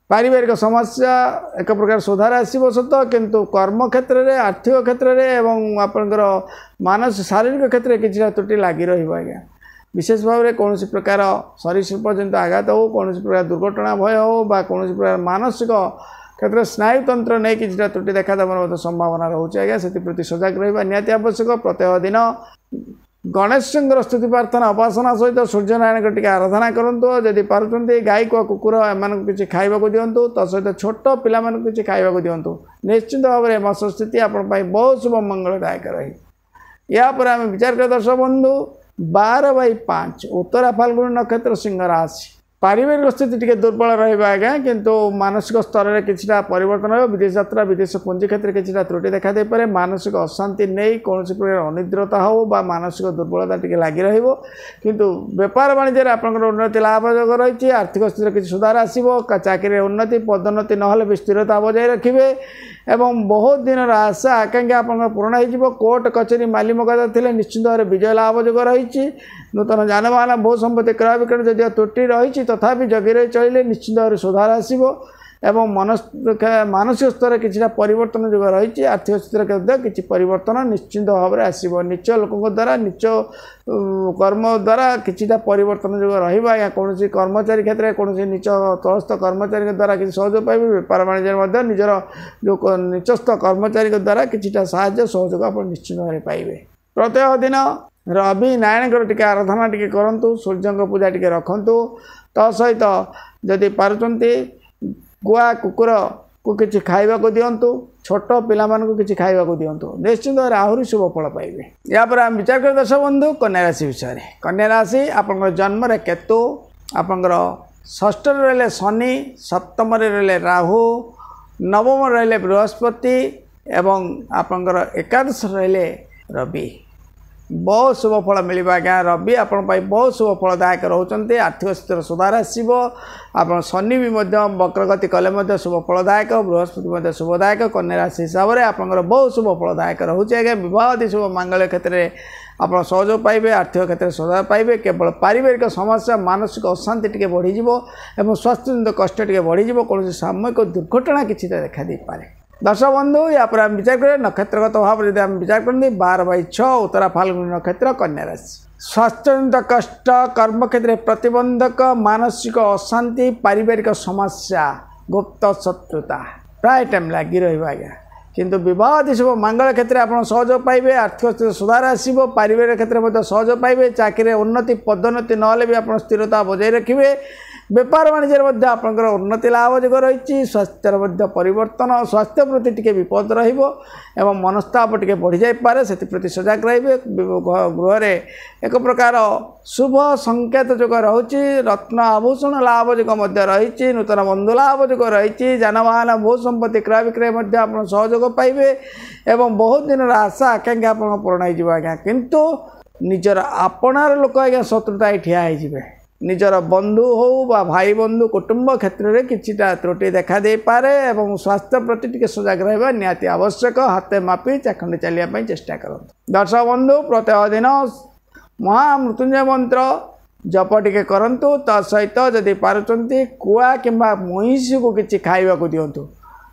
पारिवारिक समस्या एक प्रकार सुधार आसो सत किंतु कर्म क्षेत्र में आर्थिक क्षेत्र में एवं आपंकर मानसिक शारीरिक क्षेत्र में किसी त्रुटि लगी आज्ञा विशेष भाव में कौन प्रकार शरीशिल्प जंतु आघात हो कौन प्रकार दुर्घटना भय हो बा कौन प्रकार मानसिक क्षेत्र स्नायुतंत्र नहीं कि त्रुटि देखा देवार संभावना रोचे आज्ञा से सजग रहा निहाती आवश्यक। प्रत्येक दिन गणेश स्तुति प्रार्थना उपासना सहित सूर्यनारायण टी आराधना करूँ जदि पार्टी गाई को कुकुर एम किसी खाइबा दिंतु तो सहित छोट पिला किसी खाइबा दिंतु निश्चित भाव में मस स्थिति आप बहुत शुभ मंगलदायक रही। यापर आम विचार कर दर्शक बंधु 12/5 उत्तरा फाल्गुनी नक्षत्र सिंह राशि पारिवारिक स्थिति टी दुर्बल रहा आज्ञा किंतु मानसिक स्तर में किसी परिवर्तन हो विदेश यात्रा विदेश पुंजी क्षेत्र में किसी त्रुटि देखा दे पारे मानसिक अशांति नहीं कौन प्रकार अनिद्रता हो बा मानसिक दुर्बलता टी लगी किंतु बेपार वाणिज्य आपंकर उन्नति लाभ जोग रही आर्थिक स्थिति किसी सुधार आसो चाकरी उन्नति पदोन्नति ना भी स्थिरता बजाय रखिए एवं बहुत दिन आशा आकांक्षा आप पूर्ण हो कोर्ट कचेरी माली मकदमा थे निश्चित भाव में विजय लाभ जोग रही नूतन जानवाहन बहुत संपत्ति क्रय विक्रय जदि त्रुटि रही तथापि जगी रही चलिए निश्चित भाव में सुधार आसो एवं मानसिक स्तर किसी परिवर्तन जो रही आर्थिक स्थिति किसी परिवर्तन निश्चिंत भाव में आसो नीच लोक द्वारा नीच कर्म द्वारा किसी परिवर्तन जो रहा कौन कर्मचारी क्षेत्र में कौन नीच तलस्थ कर्मचारी द्वारा किसी सहयोग पाइबे बेपार वाणिज्य निजर जो नीचस्थ कर्मचारी द्वारा किसी साहाय्य सहयोग आप निश्चित भाव में पाइबे। प्रत्येक दिन रवि नारायण टी आराधना टी करूँ सूर्य पूजा टी रखु सहित जदि पार्टी गुआ कुकुर को किसी खाइबा को दिंतु छोट पिला किसी खाइबा को दिंतु निश्चित भाव आहरी शुभ फल पाइबे। यापर आम विचार कर दर्शक बंधु कन्या राशि विषय में कन्या राशि आपंकर जन्म रे केतु आपंकर षष्ठ रहिले शनि सप्तम रहिले राहु नवम रहिले बृहस्पति एवं आपंकर एकादश रहिले रवि बहुत शुभ फल मिल आज्ञा रवि आपण बहुत शुभ फलदायक रोचते आर्थिक स्थिति सुधार आसो आप शनि भी वक्रगति कले शुभ फलदायक बृहस्पति शुभदायक कन्या राशि हिसाब से आप बहुत शुभ फलदायक रोचे आज्ञा विवाह आदि शुभ मांगल्य क्षेत्र में आप सहयोग पाइबे आर्थिक क्षेत्र में सहयोग पाइबे केवल पारिवारिक समस्या मानसिक अशांति टी बढ़ी और स्वास्थ्य कष्ट टी बढ़ी कौन सामयिक दुर्घटना किसी देखा दे पारे। दर्शक बंधु या पर आम विचार करें नक्षत्रगत भाव में आम विचार करते 12/6 उत्तरा फाल्गुनी नक्षत्र कन्या राशि स्वास्थ्यजनित कष्ट कर्म क्षेत्र प्रतिबंधक मानसिक अशांति पारिवारिक समस्या गुप्त शत्रुता प्राय टाइम लगी रहा किंतु विवाह आदि शुभ मांगल क्षेत्र में आप सहयोग पाइबे आर्थिक स्थिति सुधार आसो पारिवारिक क्षेत्र में सहयोग पाइबे चाकरी उन्नति पदोन्नति ना भी आप स्थिरता बजाय रखिए बेपार वाणिज्य आपंकर उन्नति लाभ जो रही स्वास्थ्य परिवर्तन स्वास्थ्य प्रति टी विपद एवं मनस्ताप टी बढ़ी जापे से प्रति सजग रे गृह एक प्रकार शुभ संकेत जो रही रत्न आभूषण लाभ जो रही नूतन बंधु लाभ जो रही जानवाहन भू संपत्ति क्रय विक्रय आप सहयोग पाइबे एवं बहुत दिन आशा आकांक्षा आप पूर्ण हो आज्ञा किंतु निजर आपणार लोक आज्ञा शत्रुता ठिया हो निजर बंधु हो बा भाई बंधु कुटुंब क्षेत्र में किछिटा त्रुटि देखा दे पारे एवं स्वास्थ्य प्रति टिके सजग रहा निहाती आवश्यक हाथे मापी चाखंडे चलिया चेष्टा करते। दर्शक बंधु प्रत्येक दिन महामृत्युंजय मंत्र जप टिके करंतु सहित जदि पारुचंती कुआ किंबा महिषी को किसी खाइबा को दिंतु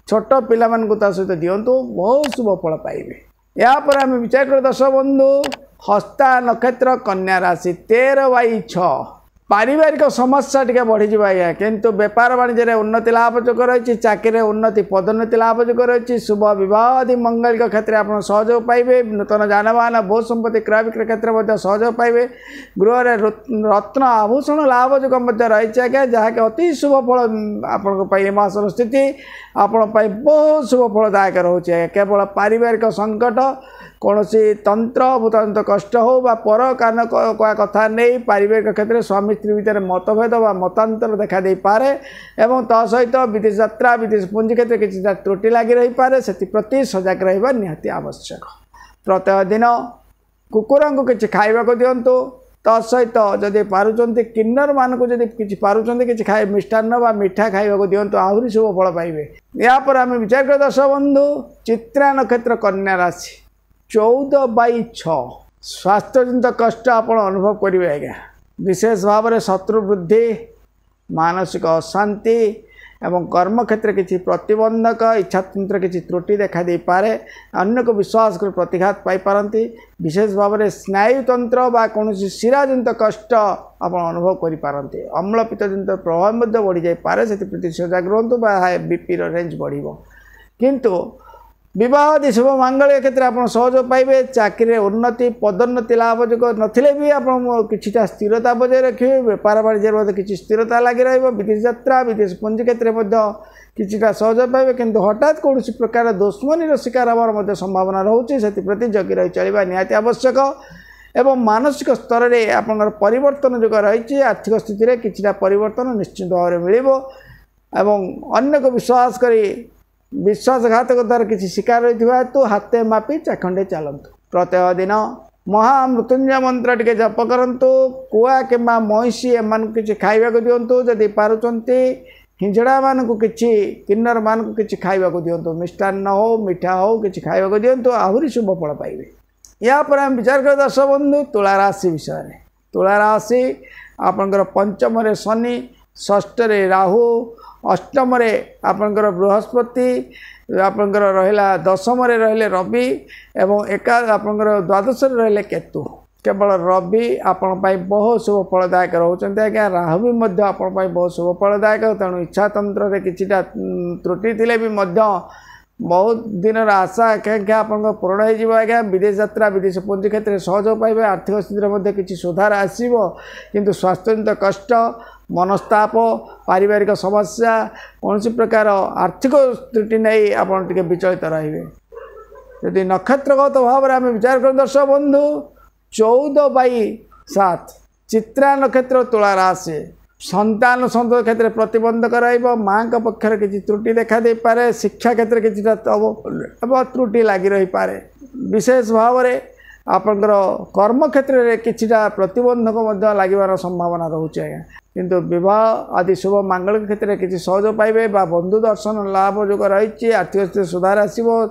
छोट पिला सहित दिंतु बहुत शुभ फल पाइबे। या पर आम विचार कर दर्शक बंधु हस्ता नक्षत्र कन्या राशि 13/6 पारिवारिक समस्या टी बढ़ी आज्ञा किंतु बेपार वाणिज्य उन्नति लाभ जो रही चाकरी उन्नति पदोन्नति लाभ जो रही शुभ विवाह आदि मंगलिक क्षेत्र में आप सहयोग पाइबे नूतन जानवाहन भू संपत्ति क्रय विक्रय क्षेत्र में सहयोग पाइबे गृह रत्न आभूषण लाभ जो रही आज्ञा जहाँकि अति शुभ फल आपण मासर स्थिति आपण बहुत शुभ फलदायक रोचे केवल पारिवारिक संकट कौन तंत्र भूतंत्र कष्ट हो बा पर कान कथा नहीं पारिवारिक क्षेत्र में स्वामी स्त्री भितर मतभेद व मतांतर देखा दे पारे एवं सहित विदेश यात्रा विदेश पुंजी क्षेत्र किसी त्रुटि लगी रही पारे से प्रति सजग रहा निहाती आवश्यक। प्रत्येक दिन कुकुर को किसी खाइबा को दिंतु सहित जदि पारुचंती किन्नर मान को जदि किसी पारुचंती किसी खाए मिष्टान्न व मिठा खाइबा को दिंतु आहरी शुभ फल पाइबे। या पर आम विचार कर दर्शक बंधु चित्रा नक्षत्र कन्या राशि 14/6 स्वास्थ्यजनित कष्ट आप अनुभव करेंगे आज्ञा विशेष भाव में शत्रु वृद्धि मानसिक अशांति एवं कर्म क्षेत्र किसी प्रतिबंधक इच्छातंत्र किसी त्रुटि देखा दे पारे अन्य को विश्वास कर प्रतिघात पाई पारती विशेष भाव में स्नायुतंत्र बा कौन शिराजनित कष्ट आप अनुभव करि पारती अम्ल पित्तजनित प्रभाव बढ़ी जाए से प्रति सजग रुहतु बीपी रेंज बढ़ किंतु विवाह आदि शुभ मांगल्य क्षेत्र में आप सहयोग पाइबे चाकरी उन्नति पदोन्नति लाभ जो नथिले भी आप किछिटा स्थिरता बजाय रखिए बेपार वाणिज्य किसी स्थिरता लगी रहा विदेश यात्रा विदेश पुंजी क्षेत्र में किछिटा सहयोग पाइबे किंतु हठात कौन प्रकार दुश्मनी शिकार हमार संभावना रोचे से प्रति जगी रही चलवा निहाती आवश्यक एवं मानसिक स्तर में आप परिवर्तन जो रही आर्थिक स्थिति में किछिटा परिवर्तन निश्चित भाव में मिल एवं अन्य को विश्वास करी विश्वासघातक द्वारा किसी शिकार रही हेतु हाथे मापी चाखंडे चलतु। प्रत्येक दिन महामृत्युंजय मंत्र टी जप करंतु कुआ किंबा महिषी एम किसी खाइबा को दिंतु जदि पारुचंती हिंजड़ा मान को किसी किन्नर मान को किसी खाइबा को दिंतु मिष्टान्न हो मिठा हो किसी खाइबा को दिंतु आहरी शुभ फल पाइबे। या पर आम विचार कर दर्शक बंधु तुला राशि विषय में तुला राशि आपंकर पंचम शनि षष्ठ राहु अष्टम आपणकर बृहस्पति आपणकर रहिला दशम रहिले रवि एवं एका आपणकर द्वादश रहिले केतु केवल रवि आपण बहुत शुभ फलदायक रोचते आज्ञा राहु भी आपण बहुत शुभ फलदायक तेणु इच्छा तंत्र किछिटा त्रुटि थिले भी बहुत दिन आशा आकांक्षा आप पूर्ण हो आज्ञा विदेश यात्रा विदेश पुंजी क्षेत्र में सहयोग पाइबे आर्थिक स्थिति किसी सुधार आसो किंतु स्वास्थ्यजनित कष्ट मनस्ताप पारिवारिक समस्या कौन प्रकार आर्थिक त्रुटि नहीं आपड़ टे विचलित रे यदि नक्षत्रगत भाव में आम विचार कर दर्शक बंधु 14/7 चित्रा नक्षत्र तुला राशि संतान संतोष क्षेत्र प्रतिबंधक माँ का पक्षर किसी त्रुटि देखा दे पारे शिक्षा क्षेत्र किसी त्रुटि लगी रही पारे विशेष भाव में आपंकर कर्म क्षेत्र में किछिटा प्रतिबंधक लगिवार संभावना रोचे आज्ञा किंतु विवाह आदि शुभ मांगलिक क्षेत्र में किसी सहयोग पाइबे बंधु दर्शन लाभ जोग रही आर्थिक स्थिति सुधार आसो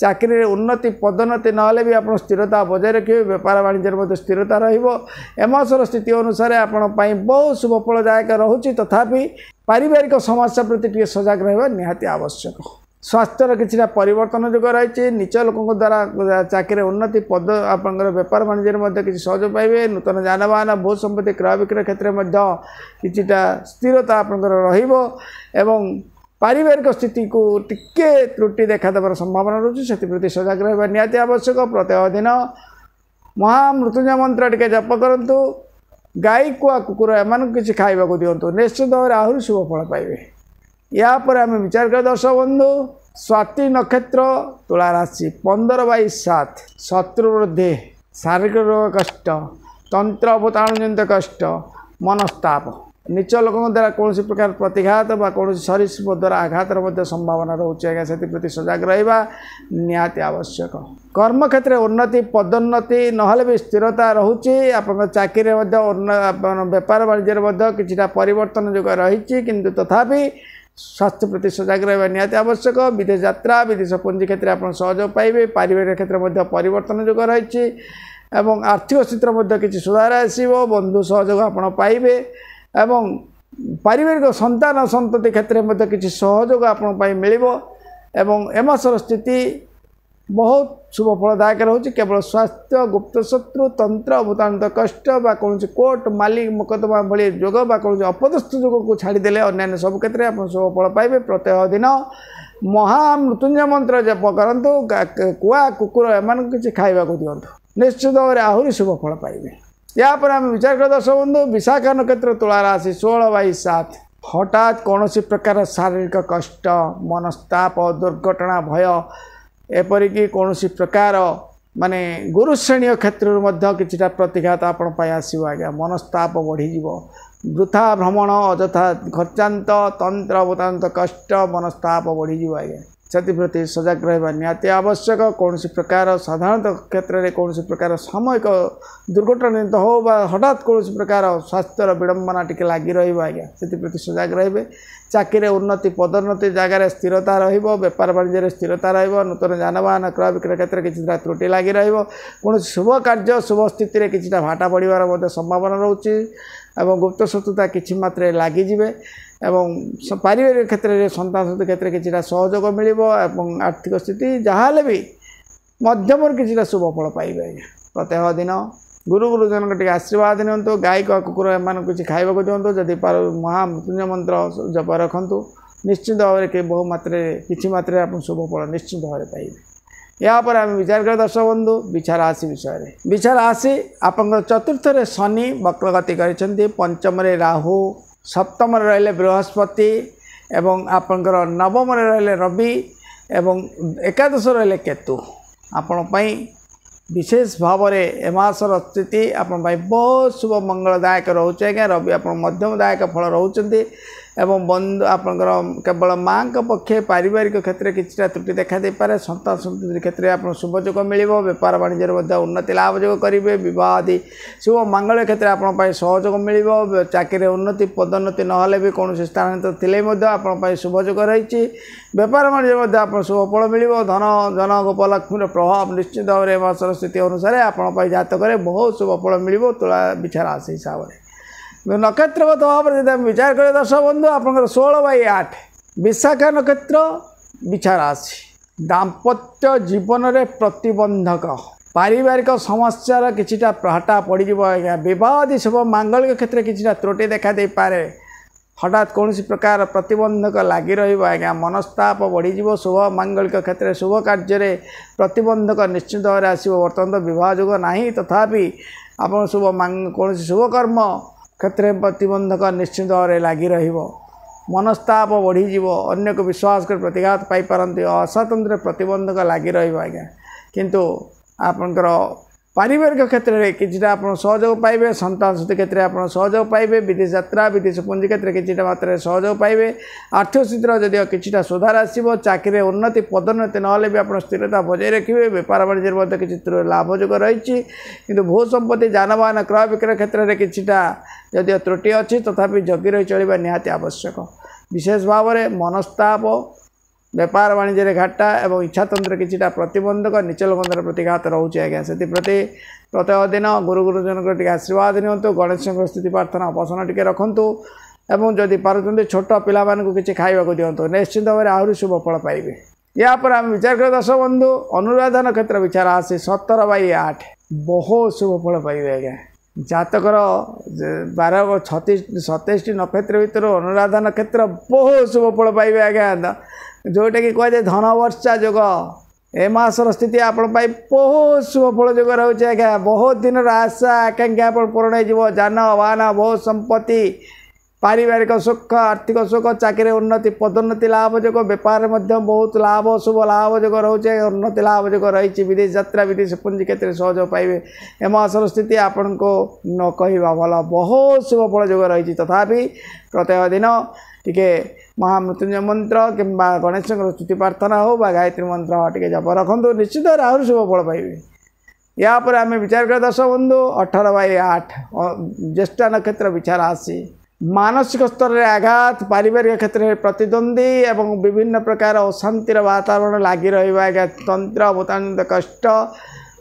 चाकरी उन्नति पदोन्नति ना भी आप स्थिरता बजाय रखिए बेपार वाणिज्य स्थिरता रमसर स्थिति अनुसार आपण बहुत शुभ फलदायक रोचे तथापि पारिवारिक समस्या प्रति टे सजग रहा निहाती आवश्यक स्वास्थ्यर किसी परिवर्तन जोग रही निच लोक द्वारा चाकरी उन्नति पद आपंकर बेपार वाणिज्य किसी सहयोग पाइबे नूतन जानवाहन भू संपत्ति क्रय विक्रय क्षेत्र में किछिटा स्थिरता आपंकर एवं पारिवारिक स्थिति को टिके त्रुटि देखा देवार संभावना रोचे से सजग रहा निहाती आवश्यक प्रत्येक दिन महामृत्युंजय मंत्र टिके जप करूँ गाई कुआ कुकुर एम किसी खाइबा दिंतु निश्चित भाव आहरी शुभ फल पाइबे या पर आम विचार कर दर्शक बंधु स्वाति नक्षत्र तुला राशि 15/7 शत्रु वृद्धि शारीरिक रोग कष्ट तंत्र भूताणु जनित कष्ट मनस्ताप निच लोक द्वारा कौन प्रकार प्रतिघात कौन सरीसृप द्वारा आघातर संभावना रोचे आज्ञा से सजग रहा निहाती आवश्यक कर्म क्षेत्र में उन्नति पदोन्नति ना भी स्थिरता रोचे आप चाकरी बेपार वाणिज्य किसी परिवर्तन जोग रही किंतु तथापि स्वास्थ्य प्रति सजग रहा निहाती आवश्यक विदेश यात्रा विदेश पुंजी क्षेत्र में आप सहयोग पाइबे पारिवारिक क्षेत्र में परिवर्तन जोग रही एवं आर्थिक स्थिति में किसी सुधार आसो बंधु सहयोग आप पाइबे एवं पारिवारिक संतान संतति क्षेत्र में किसी सहयोग आप मिल एवं एमसर स्थिति बहुत शुभ फलदायक रोचे केवल स्वास्थ्य गुप्त शत्रु तंत्र भूताणु कष्ट कौन कोर्ट मालिक मुकदमा भली जोग कौन अपदस्थ जोग को छाड़देले अन्य सब क्षेत्र में आप शुभ फल पाइबे प्रत्येक दिन महामृत्युंजय मंत्र जप करूँ कुआ कुकुर एम किसी खाइबा दिंतु निश्चित भाव में आहरी शुभ फल पाइबे या पर आम विचार कर दर्शक बंधु विशाखा नक्षत्र तुला राशि 16/7 हठात कौन प्रकार शारीरिक कष्ट मनस्ताप दुर्घटना भय एपरिकी कौन प्रकार माने गुरुश्रेणी क्षेत्र कि प्रतिघात आपण आसो आज्ञा मनस्ताप बढ़ीज वृथा भ्रमण अଯଥା खर्चांत तंत्र भूतांत कष्ट मनस्ताप बढ़ीज आज्ञा से सजग रहा निहाती आवश्यक कौन प्रकार साधारणतः क्षेत्र में कौन प्रकार सामयिक दुर्घटना हो हठात कौन प्रकार स्वास्थ्यर विडंबना टी लगी रज्ञा से सजग रे चाकरी उन्नति पदोन्नति जगार स्थिरता बेपार वाणिज्य स्थिरता नूतन जानवाहन क्रय विक्रय क्षेत्र में किसी त्रुटि लगी कौन शुभ कार्य शुभ स्थिति किसी भाटा बढ़िवार संभावना रोचे एवं गुप्त शत्रुता किसी मात्रा लगिजे एवं पारिवारिक क्षेत्र में संतान संतति क्षेत्र में किसी सहयोग मिल आर्थिक स्थिति जहाँ भी मध्यम किसी शुभ फल पाइबे प्रत्येक दिन गुरु गुरुजन के आशीर्वाद नियंतु गाई का कुकुर एम किसी खाइबा दिंतु जदि महामृत्युंजय मंत्र जप रखु निश्चित भाव में बहु मात्रा किसी मात्रा आप शुभ फल निश्चित भाव में पाइबे या पर आम विचार कर दर्शक बंधु बिछा राशि विषय बिछा राशि आप चतुर्थ शनि वक्रगति कर पंचम राहु सप्तम रहिले बृहस्पति एवं आपंकर नवम रहिले रवि एवं एकादश रहिले केतु आपण विशेष भाव में एमासर स्थिति आपण बहुत शुभ मंगलदायक रोचे आज्ञा रवि आप मध्यमदायक फल रोचते एवं बंधु आपंकर केवल माँ का पक्षे पारिवारिक क्षेत्र में किसी त्रुटि देखा दे पारे संतान संतति क्षेत्र में आप शुभ जोग मिल बेपार वाणिज्य उन्नति लाभ जोग करेंगे विवाह आदि शुभ मंगल क्षेत्र में आप सहयोग मिल चाकरी उन्नति पदोन्नति ना भी कौन स्थानांतरित थे आप शुभ जोग रही बेपार वाणिज्य आप शुभ फल मिल धन जन गोपलक्ष्मी प्रभाव निश्चित भाव में मासर स्थिति अनुसार आप जातक बहुत शुभ फल मिल तुला बिछा राशि हिसाब से नक्षत्रगत भाव में विचार करें दर्शक बंधु आप 16/8 विशाखा नक्षत्र बिछा राशि दाम्पत्य जीवन में प्रतिबंधक पारिवारिक समस्यार किछिटा प्रहटा पड़ो आज्ञा बद शुभ मांगलिक क्षेत्र में किछिटा त्रुटि देखा दे पारे हठात कौन प्रकार प्रतिबंधक लगी रहा मनस्ताप बढ़ीज शुभ मांगलिक क्षेत्र में शुभ कार्य प्रतिबंधक निश्चित भाव में आसो बर्तमान तो विवाह जुग ना तथापि आप शुभ कौन शुभ कर्म क्षेत्र में प्रतिबंधक निश्चित भाव में लगी मनस्ताप बढ़ीज अन्य को विश्वास कर प्रतिघात पाइपारती अस्वतंत्र प्रतिबंधक लगी रहा किंतु आपणकर पारिवारिक क्षेत्र में किछिटा आप सहयोग पाइबे संतान स्थिति क्षेत्र में आप सहयोग पाइबे विदेश यात्रा विदेश पुंजी क्षेत्र में किछिटा मात्रा सहयोग पाइबे आर्थिक स्थितिर जदिव किछिटा सुधार आसो चाकरी उन्नति पदोन्नति नहेले भी आप स्थिरता बजाय रखिए व्यापार वाणिज्य किसी लाभजोग रही किंतु भू संपत्ति जानवाहन क्रय विक्रय क्षेत्र में किछिटा जदिव त्रुटि अच्छी तथापि जगी रही चलवा निहाती आवश्यक विशेष भाव में मनस्ताप व्यापार वाणिज्य घाटा और इच्छातंत्र किछिटा प्रतिबंधक नीच लोकंर प्रतिघात रोचे आज्ञा से प्रति प्रत्येक दिन गुरु गुरुजन टे आशीर्वाद नियंतु गणेश स्थिति प्रार्थना उपासना टी रखु एवं जदि पार्टी छोट पिला किसी खाइबा दिंतु निश्चित भाव में आहरी शुभ फल पाइबे यापर आम विचार कर दर्शक बंधु अनुराधा नक्षत्र विचार आसी 17/8 बहुत शुभ फल पाइबे आज्ञा जातकर 27 नक्षत्र भितर अनुराधा नक्षत्र बहुत शुभ फल पाइबे आज्ञा जोटा कि कह जाए धन वर्षा जोग ए मासर स्थिति आपण बहुत शुभ फल जोग रोचे आज्ञा बहुत दिन आशा आकांक्षा पूर्ण हो जान वाहन बहुत संपत्ति पारिवारिक सुख आर्थिक सुख चाकरी उन्नति पदोन्नति लाभ जोग व्यापार बहुत लाभ शुभ लाभ जोग रोचे उन्नति लाभ जोग रही विदेश यात्रा विदेश पुंजी क्षेत्र में सहयोग पाइबे ए मासर स्थिति आपण को न कहवा भल बहुत शुभ फल जोग रही तथापि प्रत्येक दिन टिके महामृत्युंजय मंत्र कि गणेश स्तुति प्रार्थना हो गायत्री मंत्र टे जप रखु निश्चित आहरी शुभ फल पाइबे यापर आम विचार कर दर्शक बंधु 18/8 ज्येष्ठा नक्षत्र विचार आसी मानसिक स्तर में आघात पारिवारिक क्षेत्र में प्रतिद्वंदी एवं विभिन्न प्रकार अशांतिर वातावरण लगी रहा तंत्र भूतान्वित कष्ट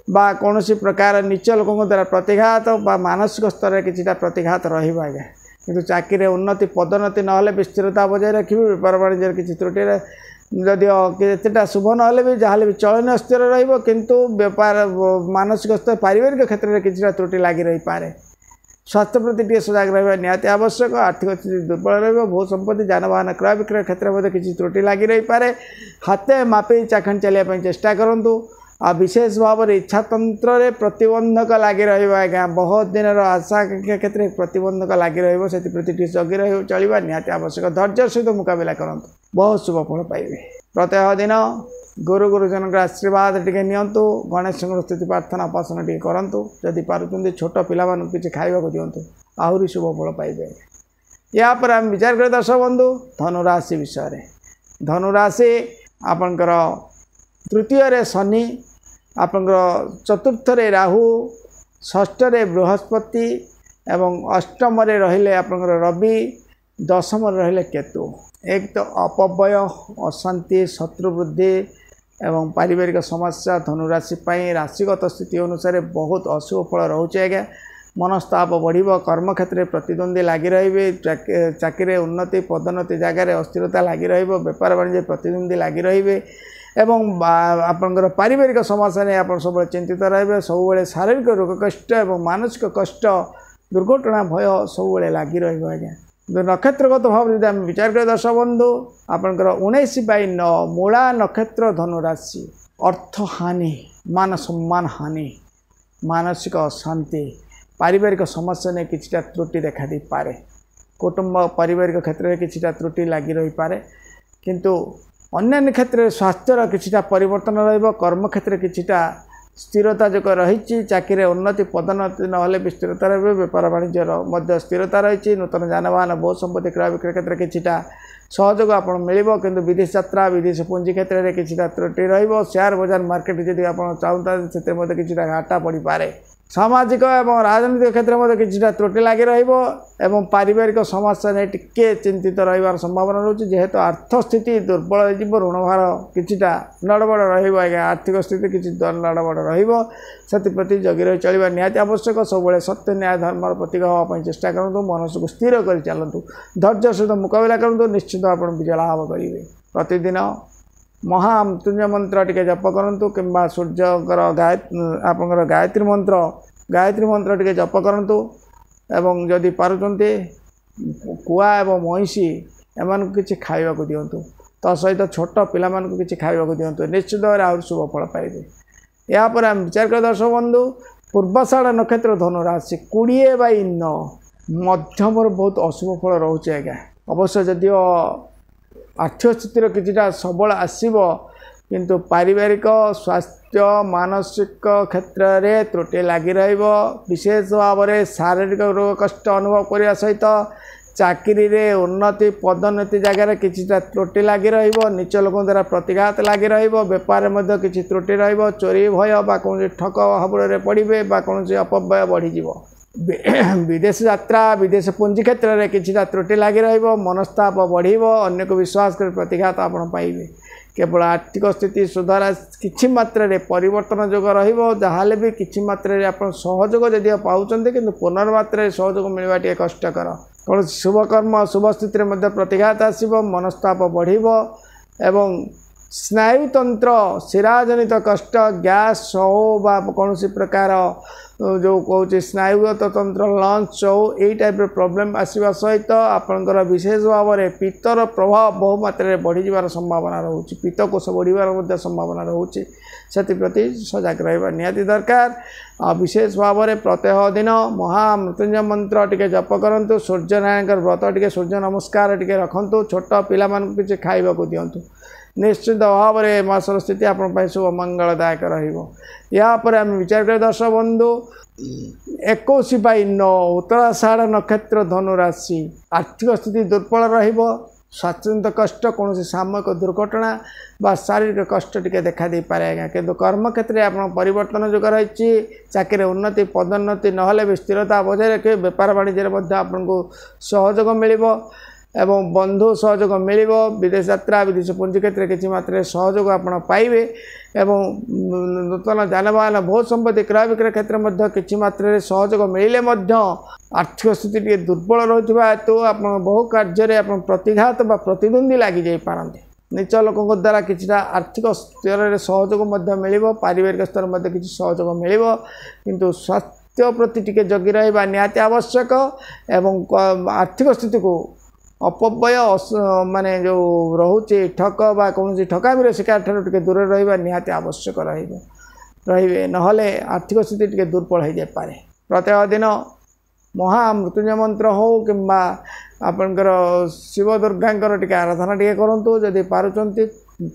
बा कौन प्रकार नीच लोकों द्वारा प्रतिघात बा मानसिक स्तर में किसी प्रतिघात रहा किंतु चाकरी उन्नति पदोन्नति नहेले भी स्थिरता बजाय रखिए व्यापार वाणिज्य किसी त्रुटि जदिटा शुभ ना भी जहाँ भी चलन स्थिर रु व्यापार मानसिक स्तर पारिवारिक क्षेत्र में किसी त्रुटि लगी रही पारे स्वास्थ्य प्रति टे सजग रहा निहाती आवश्यक आर्थिक स्थिति दुर्बल रह संपत्ति जानवाहन क्रय विक्रय क्षेत्र में किसी त्रुटि लगी रही पारे हाथे मापे चाखंड चलिए चेष्टा करूँ आ विशेष भाव में इच्छातंत्र में प्रतिबंधक लगी रहा बहुत दिन आशा आकांक्षा क्षेत्र में प्रतिबंधक लगी रही जगी रही चलवा निहाती आवश्यक धैर्य सहित मुकाबला करूँ बहुत शुभ फल पाइबे प्रत्येक दिन गुरु गुरुजन का आशीर्वाद टे नियंतु गणेश स्थिति प्रार्थना उपासना टे करूँ जदि पार्टी छोट पिला किसी खाइबा दिंतु आहरी शुभ फल पाइबे यापर आम विचार कर दर्शक बंधु धनुराशि विषय धनुराशि आपणकर तृतीय रे शनि आपणकर चतुर्थ रे राहु षष्ठ रे बृहस्पति एवं अष्टम रे रहिले आपणकर रवि दशम रे रहिले केतु एक तो अपव्यय अशांति शत्रुवृद्धि एवं पारिवारिक समस्या धनुराशि राशिगत स्थिति अनुसार बहुत अशुभ फल रोचे आज्ञा मनस्ताप बढ़ कर्म क्षेत्र में प्रतिद्वंदी लगी रे चाकरी उन्नति पदोन्नति जगार अस्थिरता लगी व्यापार वाणिज्य प्रतिद्वंदी लगी रे एवं आपंकर पारिवारिक समस्या नहीं आप सब चिंतित रहे सब शारीरिक रोग कष्ट और मानसिक कष्ट दुर्घटना भय सब लगी रहा नक्षत्रगत भाव जो आम विचार कर दर्शक बंधु आपंकर 19/9 मूला नक्षत्र धनुराशि अर्थ हानि मान सम्मान हानि मानसिक अशांति पारिवारिक समस्या ने किछिटा त्रुटि देखा दी पारे कुटुंब पारिवारिक क्षेत्र में किछिटा त्रुटि लगी रही पारे किंतु अन्य क्षेत्र में स्वास्थ्यर किछिटा परिवर्तन रहिबो कर्म क्षेत्र किछिटा स्थिरता जो रही चाकरी उन्नति पदोन्नति नहेले भी स्थिरता रही व्यापार वाणिज्य स्थिरता रही नूतन जानवाहन बहुत संपत्ति क्रय विक्रय क्षेत्र किछिटा सहयोग आप मिल कि विदेश यात्रा विदेश पुंजी क्षेत्र में किछिटा त्रुटि रहिबो शेयर बजार मार्केट जदि आप चाहता से किछिटा घाटा पड़ पारे सामाजिक एवं राजनीतिक क्षेत्र में किसी त्रुटि लगी रहा पारिवारिक समस्या नहीं टिके चिंतित रही संभावना रोचे जेहेतु अर्थ स्थिति दुर्बल हो ऋण भार कि लड़बड़ रहा आर्थिक स्थिति किसी लड़बड़ रही जगी रही चलवा निहाती आवश्यक सब सत्य न्याय धर्म प्रतीक हाँपाई चेष्टा करूँ मनस को स्थिर कर चलतु धैर्य सहित मुकाबला करूँ निश्चित आप विजय लाभ करेंगे प्रतिदिन महामृत्युंजय मंत्र टिके जप करूँ कि सूर्यकर आपंकर गायत्री मंत्र टिके जप करूँ एवं जदि पारुचंते कुआ एवं महिषी एम किसी खाइबा दिंतु तो सहित छोट पिला किसी खाइबा दिंतु निश्चित भाव आहरी शुभ फल पाइबे। यापर आम विचार कर दर्शक बंधु पूर्वाषाढ़ नक्षत्र धनु राशि 20/9 मध्यम बहुत अशुभ फल रोचे आज्ञा अवश्य जदिव आर्थिक स्थितिर किछिटा सबल आसीबो किंतु पारिवारिक स्वास्थ्य मानसिक क्षेत्र में त्रुटि लगी रहिबो विशेष भाव में शारीरिक रोग कष्ट अनुभव करने सहित चाकरी रे उन्नति पदोन्नति जगह किछिटा त्रुटि लगी रहिबो नीच लोक द्वारा प्रतिघात लगी रहिबो व्यापार में किछि त्रुटि रहिबो चोरी भय बा कोन ठक हाबुड़े पड़िबे बा कोन अपव्यय बढ़ी जीवो विदेश यात्रा विदेश पुंजी क्षेत्र में किसी त्रुटि लगी रहिबो मनस्ताप बढ़िबो अन्य को विश्वास कर प्रतिघात आपण पाइबे केवल आर्थिक स्थिति सुधार किछि मात्रा रे परिवर्तन जोग रहिबो जहाले भी किछि मात्रा रे आपण सहयोग जदि पाउचंते किंतु पुनर्मात्रा रे सहयोग मिलवा टिके कष्टकर कौन शुभ कर्म शुभ स्थिति में प्रतिघात आसीबो मनस्ताप बढ़िबो एवं स्नायुतंत्र शिराजनित कष्ट गैस हो बा कौन प्रकार जो कौच स्नायुगत तंत्र लंच हो यही टाइप प्रॉब्लम आसवा सहित आपंकर विशेष भाव में पित्तर प्रभाव बहु मात्रा बढ़ी जावार संभावना रोचे पित्तकोश बढ़िबार संभावना रोचे से सजग रहा निहाती दरकार विशेष भाव में प्रत्यह दिन महामृत्युंजय मंत्र टिके जप करूँ सूर्यनारायण व्रत टिके सूर्य नमस्कार टिके रखु छोट पिला किसी खाइबा दिंतु निश्चित भाव में मासर स्थिति आप शुभ मंगलदायक रहा आम विचार कर दर्शक बंधु 21/9 उत्तराषाढ़ नक्षत्र धनु राशि आर्थिक स्थिति दुर्बल रहिबो स्वास्थ्यजनित कष्ट कौन सामयिक दुर्घटना बा शारीरिक कष्ट टिके देखा दे पारे आज्ञा किंतु कर्म क्षेत्र में आप परिवर्तन जोग रही चाकरी उन्नति पदोन्नति नहले भी स्थिरता बजाय रखे व्यापार वाणिज्य आपको सहयोग मिलिबो एवं बंधु सहयोग मिल विदेश यात्रा विदेश पुंजी क्षेत्र किसी मात्रा सहयोग आप पाइबे एवं नूतन जानवाहन बहुत संपत्ति क्रय विक्रय क्षेत्र में किसी मात्रा सहयोग मिले आर्थिक स्थिति टे दुर्बल रहा हेतु आप बहु कार्य प्रतिघात बा प्रतिद्वंदी लगी जाई पारंते नीच लोकों द्वारा किसी आर्थिक स्तर में सहयोग मिल पारिवारिक स्तर में किसी सहयोग मिल किंतु स्वास्थ्य प्रति टिके जगी रहा निहाती आवश्यक एवं आर्थिक स्थिति को अपव्यय माने जो रोचे ठक बा कौन ठकामीर शिकार ठार दूर रहा निहाती आवश्यक रे नहले आर्थिक स्थिति टे दुर्बल हो जाए पारे प्रत्येक दिन महामृत्युंजय मंत्र हो कि आपणकर शिव दुर्गा टे आराधना टे करूँ जदि पारुचंती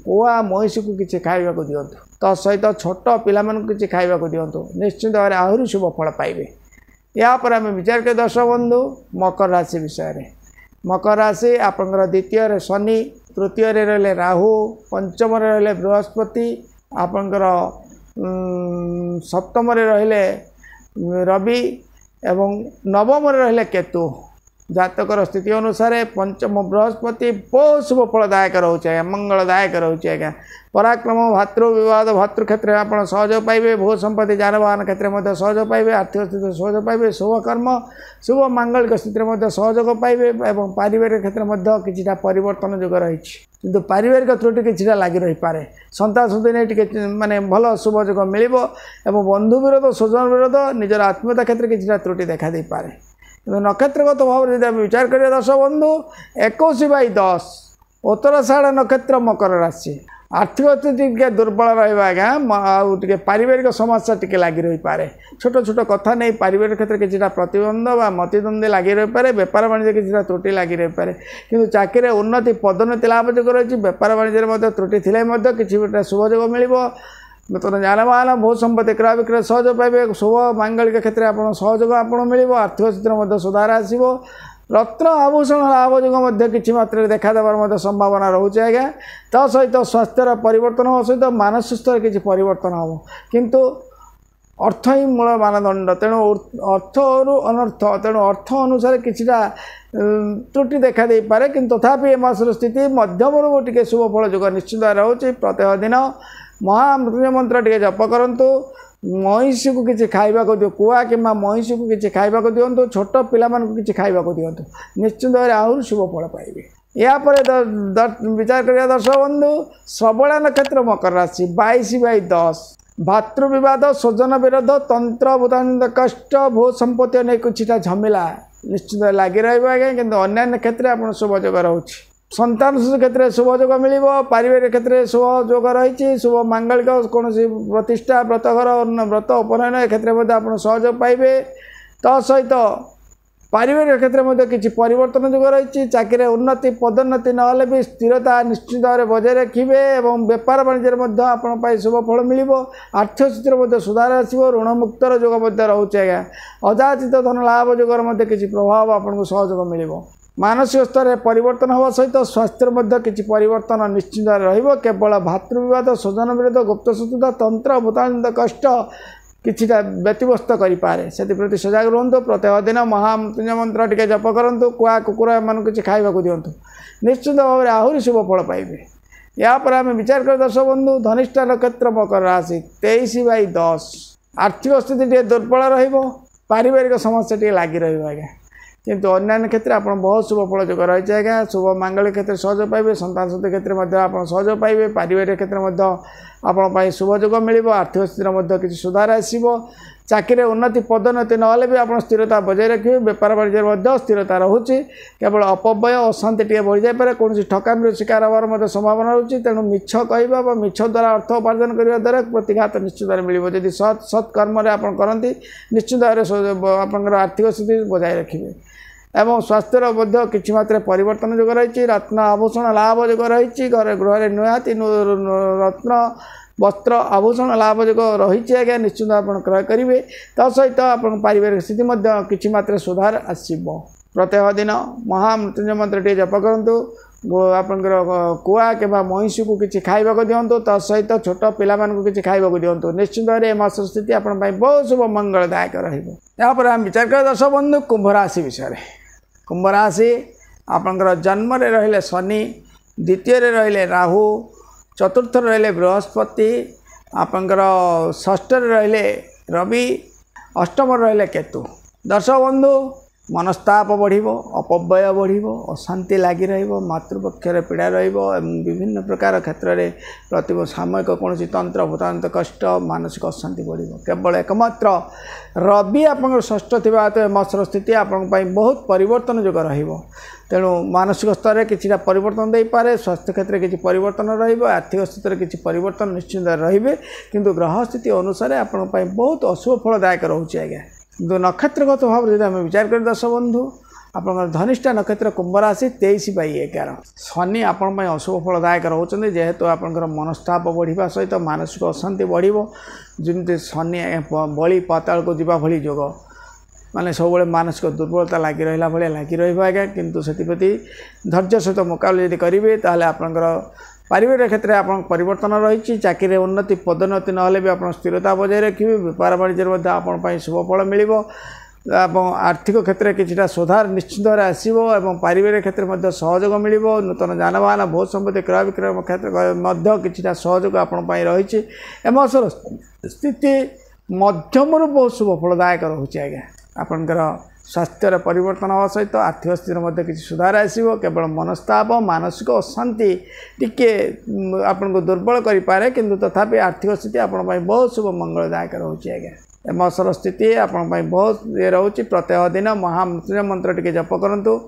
कुआ महिषी को किसी खाइबा दिंतु तो सहित छोट पिला किसी खाइबा दिंतु निश्चित भाव आहरी शुभ फल पाइबे। यापर आम विचार कर दर्शक बंधु मकर राशि विषय में मकर राशि आपंकर द्वितीय रे शनि तृतीय रे रहे राहु पंचम रे रहे बृहस्पति आपंकर सप्तम रे रहे रवि एवं नवम रे रहे केतु जातकर स्थिति अनुसार पंचम बृहस्पति बहुत शुभ फलदायक रोचे आज्ञा मंगलदायक रोचे आज्ञा पराक्रम भातृ विवाद भातृ क्षेत्र में आप सहयोग पाइबे भू संपत्ति जानवाहन क्षेत्र में सहयोग पाइबे आर्थिक स्थिति सहयोग पाइबे शुभ कर्म शुभ मांगलिक स्थिति में सहयोग पाइबे एवं पारिवारिक क्षेत्र में किसी परिवर्तन जोग रही किंतु पारिवारिक त्रुटि किसी लगी रही पारे संतान सुधी नहीं माने भल शुभ जोग मिल बंधु विरोध स्वजन विरोध निजर आत्मीयता क्षेत्र में किसी त्रुटि देखा दे पारे नक्षत्रगत भाव में विचार करिए दर्शक बंधु 21/10 उत्तराषाढ़ नक्षत्र मकर राशि आर्थिक स्थिति टे दुर्बल रहा आज्ञा पारिवारिक समस्या टी लगी रही पारे छोट छोट कथा नहीं पारिवारिक क्षेत्र में किसी प्रतिबंध व मतिद्वंदी लगी रही पारे व्यापार वाणिज्य किसी त्रुटि लगी रही पारे किंतु चाकरी उन्नति पदोन्नति लाभ जो रही व्यापार वाणिज्य त्रुटि थी किसी गोटे शुभयोग मिल नूतन जानवाहन बहुत संपत्ति क्रय विक्रय सहयोग पाइबे शुभ मांगलिक क्षेत्र में सहयोग आप मिल आर्थिक स्थिति सुधार आसो रत्न आभूषण लाभ जोग किसी मात्रा देखा देवार संभावना रोचे आज्ञा तो सहित स्वास्थ्यर परिवर्तन हो सहित मानसिक स्तर किसी परिवर्तन हम किंतु अर्थ ही मूल मानदंड तेणु अर्थरु अनर्थ तेणु अर्थ अनुसार किछिटा त्रुटि देखा दे पारे किंतु तथापि मासर स्थिति मध्यम टे शुभ फल जोग निश्चित रोचे। प्रत्येक दिन महामृत्युंजय मंत्र टे जप करंतु महिषी को किसी खाइबा को दियो कुआ कि महिषी को किसी खाइबा को दिंतु छोट पिला किसी खाइबा को दिंतु निश्चित भाव आहरी शुभ फल पाइबे। यापर विचार करिया दर्शक बंधु श्रवणा नक्षत्र मकर राशि 22/10 भातृ विवाद स्वजन विरोध तंत्र भूतान कष्ट भू संपत्ति अनेक किछिटा झमेला निश्चित लगी रहा कि अन्य क्षेत्र में आप शुभ जोग रोचे। संतान क्षेत्र में शुभ जोग मिल पारिवारिक क्षेत्र में शुभ जोग रही शुभ मांगलिक कौन प्रतिष्ठा व्रतघर व्रत उपनयन क्षेत्र में आप सहयोग पाइबे। सहित पारिवारिक क्षेत्र में किसी परिवर्तन जोग रही चाकरी उन्नति पदोन्नति ना भी स्थिरता निश्चित भाव बजाय रखिए और बेपार वाणिज्य आप शुभ फल मिल आर्थिक स्थिति में सुधार आसो ऋण मुक्तर जोग रोचे आज्ञा अजाचित धन लाभ जोगर किसी प्रभाव आपको सहयोग मिल मानसिक स्तर में परिवर्तन होगा सहित स्वास्थ्य किसी परिवर्तन निश्चित रहिबो। केवल भातृविवाद स्वजन विरोध गुप्त शत्रुता तंत्र भूतान कष्ट किछिटा व्यतिव्यस्त करें से प्रति सजग रुहतु। प्रत्येक दिन महामृत्युंजय मंत्र टे जप करूँ कुआ कुकुर एम किसी खाइबा दिंतु निश्चित भाव में आहरी शुभ फल पाइबे। यापर आम विचार कर दर्शक बंधु धनिष्ठा नक्षत्र मकर राशि 23/10 आर्थिक स्थिति टे दुर्बल रहिबो पारिवारिक समस्या टे लगी रहिबो आज्ञा किंतु अन्य क्षेत्र आप बहुत शुभ फल जोग रही आज्ञा शुभ मांगलिक क्षेत्र सहयोग पाइबे संतान क्षेत्र में आप सहयोग पाइबे पारिवारिक क्षेत्र में आप शुभ जोग मिल आर्थिक स्थिति में किसी सुधार आसो चाकरी उन्नति पदोन्नति ना भी आप स्थिरता बजाय रखिए बेपार वाणिज्य स्थिरता रोचे केवल अपव्यय अशांति टे बढ़ जापे कौन ठकामी शिकार होवार संभावना रोचे तेणु मिछ कह मिछ द्वारा अर्थ उपार्जन करने द्वारा प्रतिघात निश्चित मिल जदि सत्कर्म आप करती निश्चित भाव आप आर्थिक स्थिति बजाय रखिए एवं स्वास्थ्यर किसी मात्रा परिवर्तन जोग रही रत्न आभूषण लाभ जोग रही घर गृह निहाती रत्न वस्त्र आभूषण लाभ जोग रही आज्ञा निश्चित आप क्रय करेंगे सहित आप पारिवारिक स्थिति किसी मात्रा सुधार आसो। प्रत्येक दिन महामृत्युंजय मंत्र टे जप करूँ आपंकर कुआ कि महिषी को किसी खाइबा को दिंतु सहित छोट पिला किसी खाइबा को दिंतु निश्चित भाव में मास स्थिति आप बहुत शुभ मंगलदायक रहा। आम विचार कर दर्शक बंधु कुंभ राशि विषय कुंभ राशि आपंकर जन्म रहिले शनि द्वितीय रहिले राहु चतुर्थ रहिले बृहस्पति आपंकर षष्ठ रहिले रवि अष्टम रहिले केतु। दर्शक बंधु मनस्ताप बढ़िबो अपव्यय बढ़िबो अशांति लगी रहिबो मातृपक्षर पीड़ा रहिबो विभिन्न प्रकार क्षेत्र में प्रति सामयिक कौन तंत्र भूतांत कष्ट मानसिक अशांति बढ़िबो। केवल एकमात्र रवि आप षष्ठ थी मसर स्थिति आपंपाई बहुत परिवर्तन जोग रहिबो तेणु मानसिक स्तर में किसी परिवर्तन दे पारे स्वास्थ्य क्षेत्र में किसी परिवर्तन रहिबो आर्थिक स्थिति में किसी परिवर्तन निश्चित रहिबे किंतु ग्रह स्थिति अनुसार आपंपाई बहुत अशुभ फलदायक रोचे आज्ञा। किंतु नक्षत्रगत भाव में आम विचार कर दर्शक बंधु आप धनिष्ठा नक्षत्र कुंभ राशि 23/11 शनि आपण अशुभ फलदायक रोचे जेहेतु आपंकर मनस्ताप बढ़िया सहित मानसिक अशांति बढ़ो जमी शनि बली पाताल को जीवा भली जोग माने सब मानसिक दुर्बलता लगी रहा भाया लगी रहा किंतु से धैर्य सहित मुकाबला यदि करेंगे ताहले आपंकर पारिवारिक क्षेत्र में आप परिवर्तन रही चाकरी उन्नति पदोन्नति ना भी आप स्थिरता बजाय रखिए बेपार वाणिज्य आप शुभ फल मिल आर्थिक क्षेत्र में किसी सुधार निश्चित भाव आसो और पारिवारिक क्षेत्र में सहयोग मिल नूतन जानवाहन बहुत संपत्ति क्रय विक्रय क्षेत्र किसी सहयोग आप रही एमसर स्थिति मध्यम बहुत शुभ फलदायक रोचे आज्ञा। आपंकर स्वास्थ्य परिवर्तन होगा सहित आर्थिक स्थिति में किसी सुधार आसो केवल मनस्ताप मानसिक अशांति टिके आपको दुर्बल करें किंतु तथापि आर्थिक स्थिति आप बहुत शुभ मंगलदायक रोचे आज्ञा। एमसर स्थिति आप बहुत ये रोचे। प्रत्येक दिन महामृत्युंजय मंत्र टे जप करूँ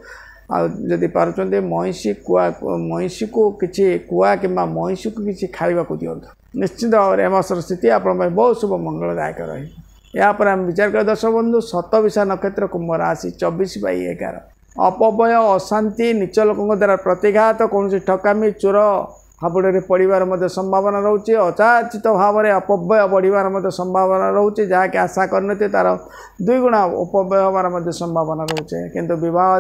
आदि पार्टी महिषी को किसी कुआ कि महिषी को किसी खाइबा को दिंतु निश्चित भाव में एमसर स्थिति आप बहुत शुभ मंगलदायक रही। यापर आम विचार कर दर्शक बंधु शतविशा नक्षत्र कुंभ राशि 24/11 अपव्यय अशांति नीच लोकों द्वारा प्रतिघात कौन ठकामी चोर हाबुड़े पड़ार संभावना रोचे अचाचित भाव में अपव्यय बढ़ार संभावना रोचे जहाँकि आशा करने तार 2 गुणा अपव्यय हबार संभावना रोचे किंतु विवाह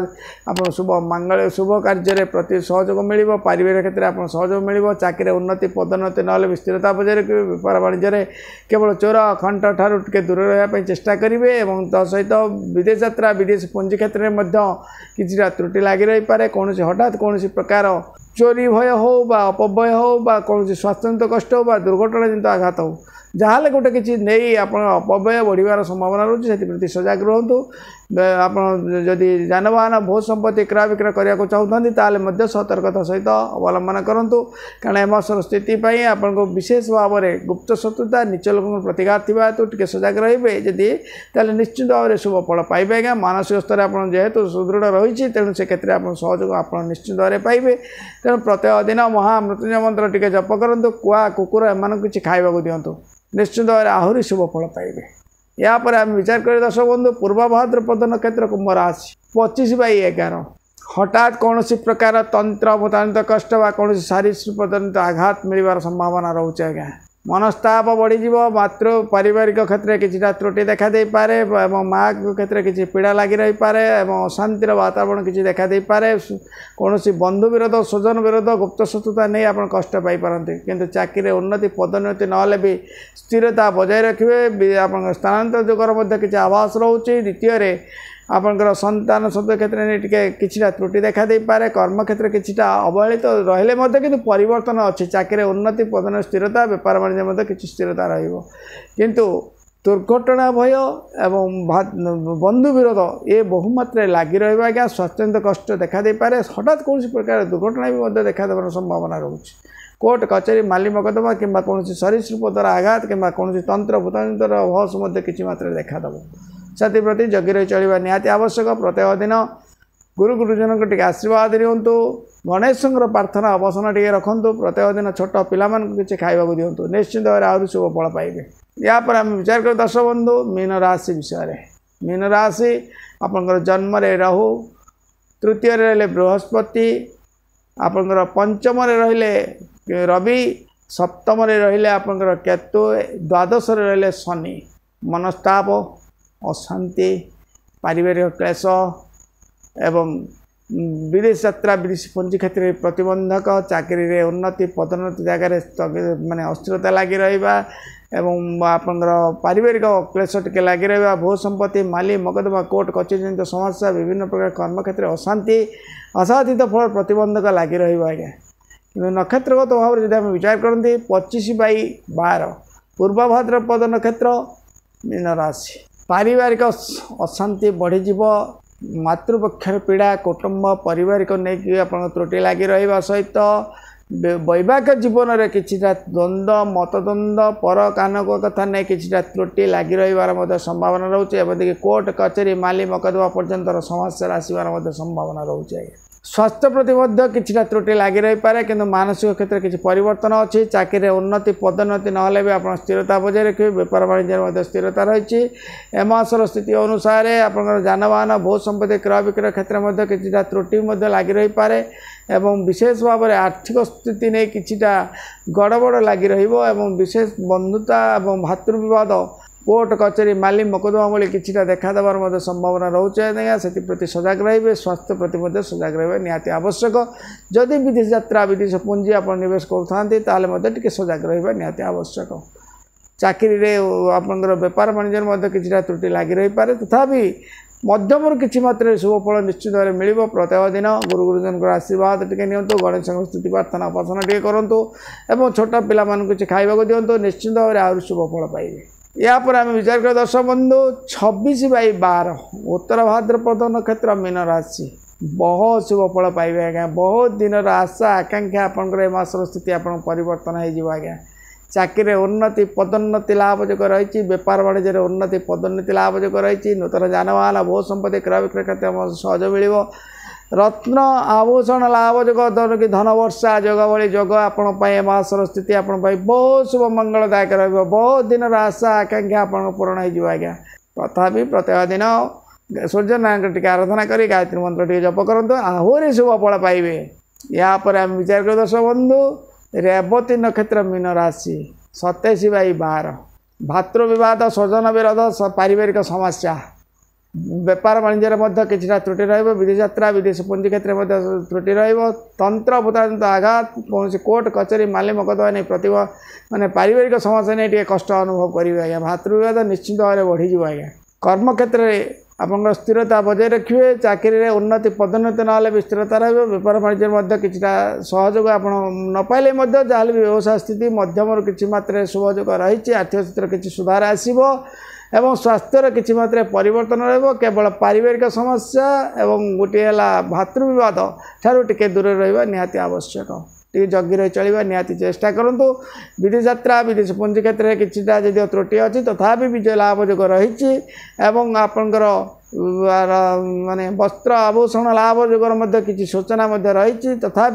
आप शुभ मंगल शुभ कार्य प्रति सहयोग मिल पारिवारिक क्षेत्र में आप सहयोग मिल चाकरी उन्नति पदोन्नति ना स्थिरता बजाय रखिए बेपार वाणिज्य केवल चोर खंट ठार टे दूर रहा चेष्टा करेंगे और सहित विदेश यात्रा विदेश पुंजी क्षेत्र में कि त्रुटि लगी रही पारे कौन हठात कौन प्रकार चोरी भय हो अपव्यय हो कौन स्वास्थ्य कष्ट हो दुर्घटना जंतु आघात हो जहाँ गोटे किसी नहीं आप अपव्यय बढ़िया संभावना रोचे से प्रति सजग रुहतु आप जदि जानवाहन बहुत संपत्ति क्रय विक्रय करने को चाहते सतर्कता सहित अवलंबन करूँ कारण ए मासर स्थिति आपको विशेष भाव में गुप्त शत्रुता नीच लोक प्रतिघात थी हेतु टे सजग रे जदि निश्चित भाव में शुभ फल पाइबे आज्ञा मानसिक स्तर आप जेहेतु सुदृढ़ रही तेणु से क्षेत्र में सहयोग आप निश्चित भाव में पाइबे तेणु प्रत्येक दिन महामृत्युंजय मंत्र टे जप करूँ कुआ कुकुर एम किसी खाइबा दिंतु निश्चित भाव में आहरी शुभ फल पाइबे यापर आम विचार करें दर्शक बंधु पूर्व भाद्रपद नक्षत्र कुंभ राशि 25/11 हठात कौन प्रकार तंत्र मुतानित कष्ट व कौन शारीरिक आघात मिलवार संभावना रोचे आज्ञा मनस्ताप बढ़ीज मातृ पारिवारिक क्षेत्र में किसी त्रुटि देखा दे पारे माँ क्षेत्र में किसी पीड़ा लगी रही पारे अशांतिर वातावरण किसी देखा दे पारे कौन बंधु विरोध स्वजन विरोध गुप्त शत्रुता नहीं आप कष्ट पाइपारती किंतु चाकरी उन्नति पदोन्नति ना भी स्थिरता बजाय रखिए आप स्थानांतर जुगर किसी आभास रोचे द्वितीय आपंकर संतान शब्द क्षेत्र में कि त्रुटि देखा दे पारे कर्म क्षेत्र कि अवहेलित रहिले कि परिवर्तन अच्छी चाकरी उन्नति पदोन्नति स्थिरता बेपार वाणिज्य कि स्थिरता रु दुर्घटना भय एवं बंधु विरोध ये बहुमात्रा लगी रहा आज्ञा स्वास्थ्य कष्ट देखा दे पारे हठात कौन प्रकार दुर्घटना भी देखा देवार संभावना रोचे कोर्ट कचेरी माली मकदमा कि कौन सरीसृप द्वारा आघात कि कौन तंत्र भूतांतर भस किसी मात्रा देखादेव से प्रति जगी रही चलवा निहाती आवश्यक प्रत्येक दिन गुरु गुरुजन को टे आशीर्वाद दिंतु गणेश प्रार्थना अवसान टे रखु प्रत्येक दिन छोट पिला किसी खाइबा दिंतु निश्चित भाव में आहरी शुभ फल पाइबे यापर आम विचार कर दर्शक बंधु मीन राशि विषय मीन राशि आपंकर जन्म राहु तृतीय रहिले बृहस्पति आपंकर पंचम रहिले रवि सप्तम रहिले आपंकर केतु द्वादश रहिले शनि मनस्ताप अशांति पारिवारिक क्लेश एवं विदेश यात्रा विदेश पुंजी क्षेत्र में प्रतिबंधक चाकरी रे उन्नति पदोन्नति जगह माने अस्थिरता लगी रहा एवं आपंकर पारिवारिक क्लेश टे लगी रहा भू संपत्ति माली मकदमा कोर्ट कचेरी जनित समस्या विभिन्न प्रकार कर्म क्षेत्र अशांति असाधित फल प्रतिबंधक लगी रहा आज्ञा कि नक्षत्रगत भाव में जब विचार करते 25/12 पूर्व भाद्रपद नक्षत्र मीन राशि पारिवारिक अशांति बढ़ीज मातृपक्ष पीड़ा कुटुंब पारिवारिक नहीं आप त्रुटि लगी रहा सहित वैवाहिक जीवन में कि द्वंद्व मतद्वंद्व पर कानक कथा नहीं कि त्रुटि लगी रही संभावना रोचे एवं कोर्ट कचेरी माली मकदमा पर्यंत समस्या आसबार संभावना रोचे स्वास्थ्य प्रति कि त्रुटि लगी रही पारे किंतु मानसिक क्षेत्र में किसी परिवर्तन अच्छी चाकरी उन्नति पदोन्नति ना भी आप स्थिरता बजाय रखिए बेपार वाणिज्य स्थिरता रही ए मासर स्थिति अनुसार आप जानवाहन बहुत संपत्ति क्रय विक्रय क्षेत्र में कि त्रुटि लगी रही पारे एवं विशेष भाव में आर्थिक स्थिति नहीं कि गड़बड़ लगी रही विशेष बंधुता और भातृविवाद कोर्ट कचेरी माली मकदमा भाई कि देखा देवार संभावना रोचे से प्रति सजग रे स्वास्थ्य प्रति सजग रे निहाती आवश्यक जदि विदेश यात्रा विदेश पुंजी आप निवेश करें सजग रहा निहाती आवश्यक चाकरी रे आपंकर बेपार वाणिज्य कि त्रुटि लगी रही पारे तथापि मध्यम किसी मात्रा शुभ फल निश्चित भाव में मिल प्रत्येक दिन गुरु गुरुजन आशीर्वाद टे नियंतु गणेश स्तुति प्रार्थना उपासना टे करूँ और छोट पिला किसी खाइबा दिंतु निश्चित भाव में आहरी शुभ फल पाइबे यापर आम विचार कर दर्शक बंधु 26/12 उत्तर भाद्रपद नक्षत्र मीन राशि बहुत शुभ फल पाइबे आज्ञा बहुत दिन आशा आकांक्षा आपंकर मासर स्थिति आप परिवर्तन हो आज्ञा चाकरी उन्नति पदोन्नति लाभजोग रही बेपार वाणिज्य उन्नति पदोन्नति लाभजोग रही नूतन जानवाहन बहुत संपत्ति क्रय विक्रय क्षेत्र में सहयोग मिल रत्न आभूषण लाभजोग कि धन वर्षा जोग भाई जोग आपण मासर स्थिति आप बहुत शुभ मंगलदायक रहा बहुत दिन आशा आकांक्षा आप पूर्ण हो आज्ञा तथापि प्रत्येक दिन सूर्य नारायण टी आराधना कर गायत्री मंत्र टी जप करूँ आहरी शुभ फल पाइबे यापर आम विचार कर दर्शक बंधु रेवती नक्षत्र मीन राशि 27/12 भातृ विवाद स्वजन विरोध पारिवारिक समस्या बेपार वाणिज्य किसी त्रुटि विदेश यात्रा विदेश पुंजी क्षेत्र में त्रुटि तंत्र भूतांत आघात कौन कोर्ट कचेरी माली मकदमा नहीं प्रतिभा माने पारिवारिक समस्या नहीं कष्ट अनुभव करेंगे आज्ञा भातृविवाद निश्चित भाव में बढ़ीज आज्ञा कर्म क्षेत्र में आप स्थिरता बजाय रखिए चाकरी उन्नति पदोन्नति ना भी स्थिरता रहा बेपार वाणिज्य कि सहयोग आप न पाइले जहाँ भी व्यवसाय स्थिति मध्यम किसी मात्रा सहयोग रही आर्थिक क्षेत्र किसी सुधार आसो एवं स्वास्थ्यर किसी मात्रा परिवर्तन केवल पारिवारिक समस्या एवं गोटे भातृविवाद ठारू टिके दूर रहा निहाती आवश्यक टी जगी रही चलवा निहाती चेष्टा करूँ विदेश यात्रा विदेश पुंजी क्षेत्र में किसी जदि त्रुटि अच्छी तथा विजय लाभ जोग रही आपणकर माने वस्त्र आभूषण लाभ जोगर किसी सूचना रही तथा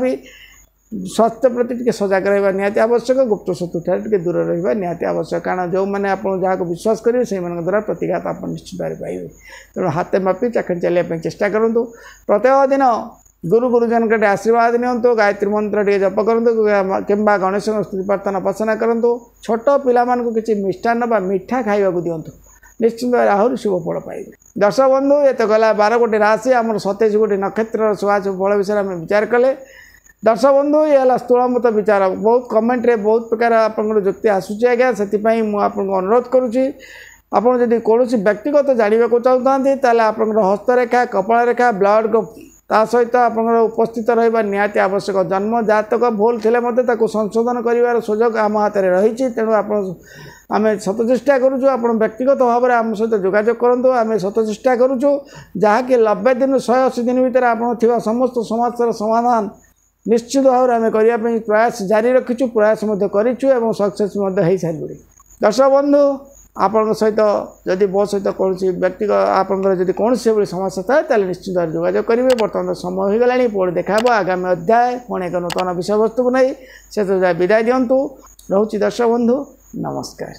स्वास्थ्य प्रति टे सजग रहा निहाती आवश्यक गुप्त शत्रु टे दूर रहा निहाती आवश्यक कारण जो मैंने आप जहाँ विश्वास करेंगे से द्वारा प्रतिघात आप निश्चित भाव पाइबे तेणु हाथे मापी चाकरी चलने चेष्टा करूँ प्रत्येक दिन गुरु गुरुजन के आशीर्वाद नियंतु गायत्री मंत्र टे जप करूँ कि गणेश स्तुति प्रार्थना उपासना करूँ छोट पिला किसी मिष्टान्न बा मिठा खाइबा दिंतु निश्चित भाव आहरी शुभ फल पाइबे दर्शक बंधु ये तो गला 12 गोटी राशि आम 27 गोटी नक्षत्र शुभाशुभ फल विषय में विचार कले दर्शक बंधु ये स्थूलमत विचार बहुत कमेंट रे बहुत प्रकार आप जुक्ति आसूची आज्ञा से अनुरोध करुँची आपड़ जदि कौन व्यक्तिगत जानवा चाहते तेल आप हस्तरेखा कपाल रेखा ब्लड ता सहित आप उपस्थित रहा निहाती आवश्यक जन्म जातक भूल थे संशोधन कर सुजोग आम हाथ में रही तेणु आम सत चेष्टा करूँ आप व्यक्तिगत भाव में आम सहित जोगाजोग करूँ आम सत चेष्टा करूँ जहाँकि 90 दिन 180 दिन भितर आप समस्त समस्या समाधान निश्चित भाव में करने प्रयास जारी रखीचु प्रयास करूँ सक्सेस हो सारी दर्शक बंधु आपण सहित जदि मो सहित कौन व्यक्तिगत आपंकर कौन से समस्या थाए तेल निश्चित भाव जोगाजोग करेंगे बर्तमान समय हो गलानी पुणी देखा आगामी अध्याय पुणी एक नूतन विषय वस्तु को नहीं से विदाय दिंतु रोची दर्शक बंधु नमस्कार।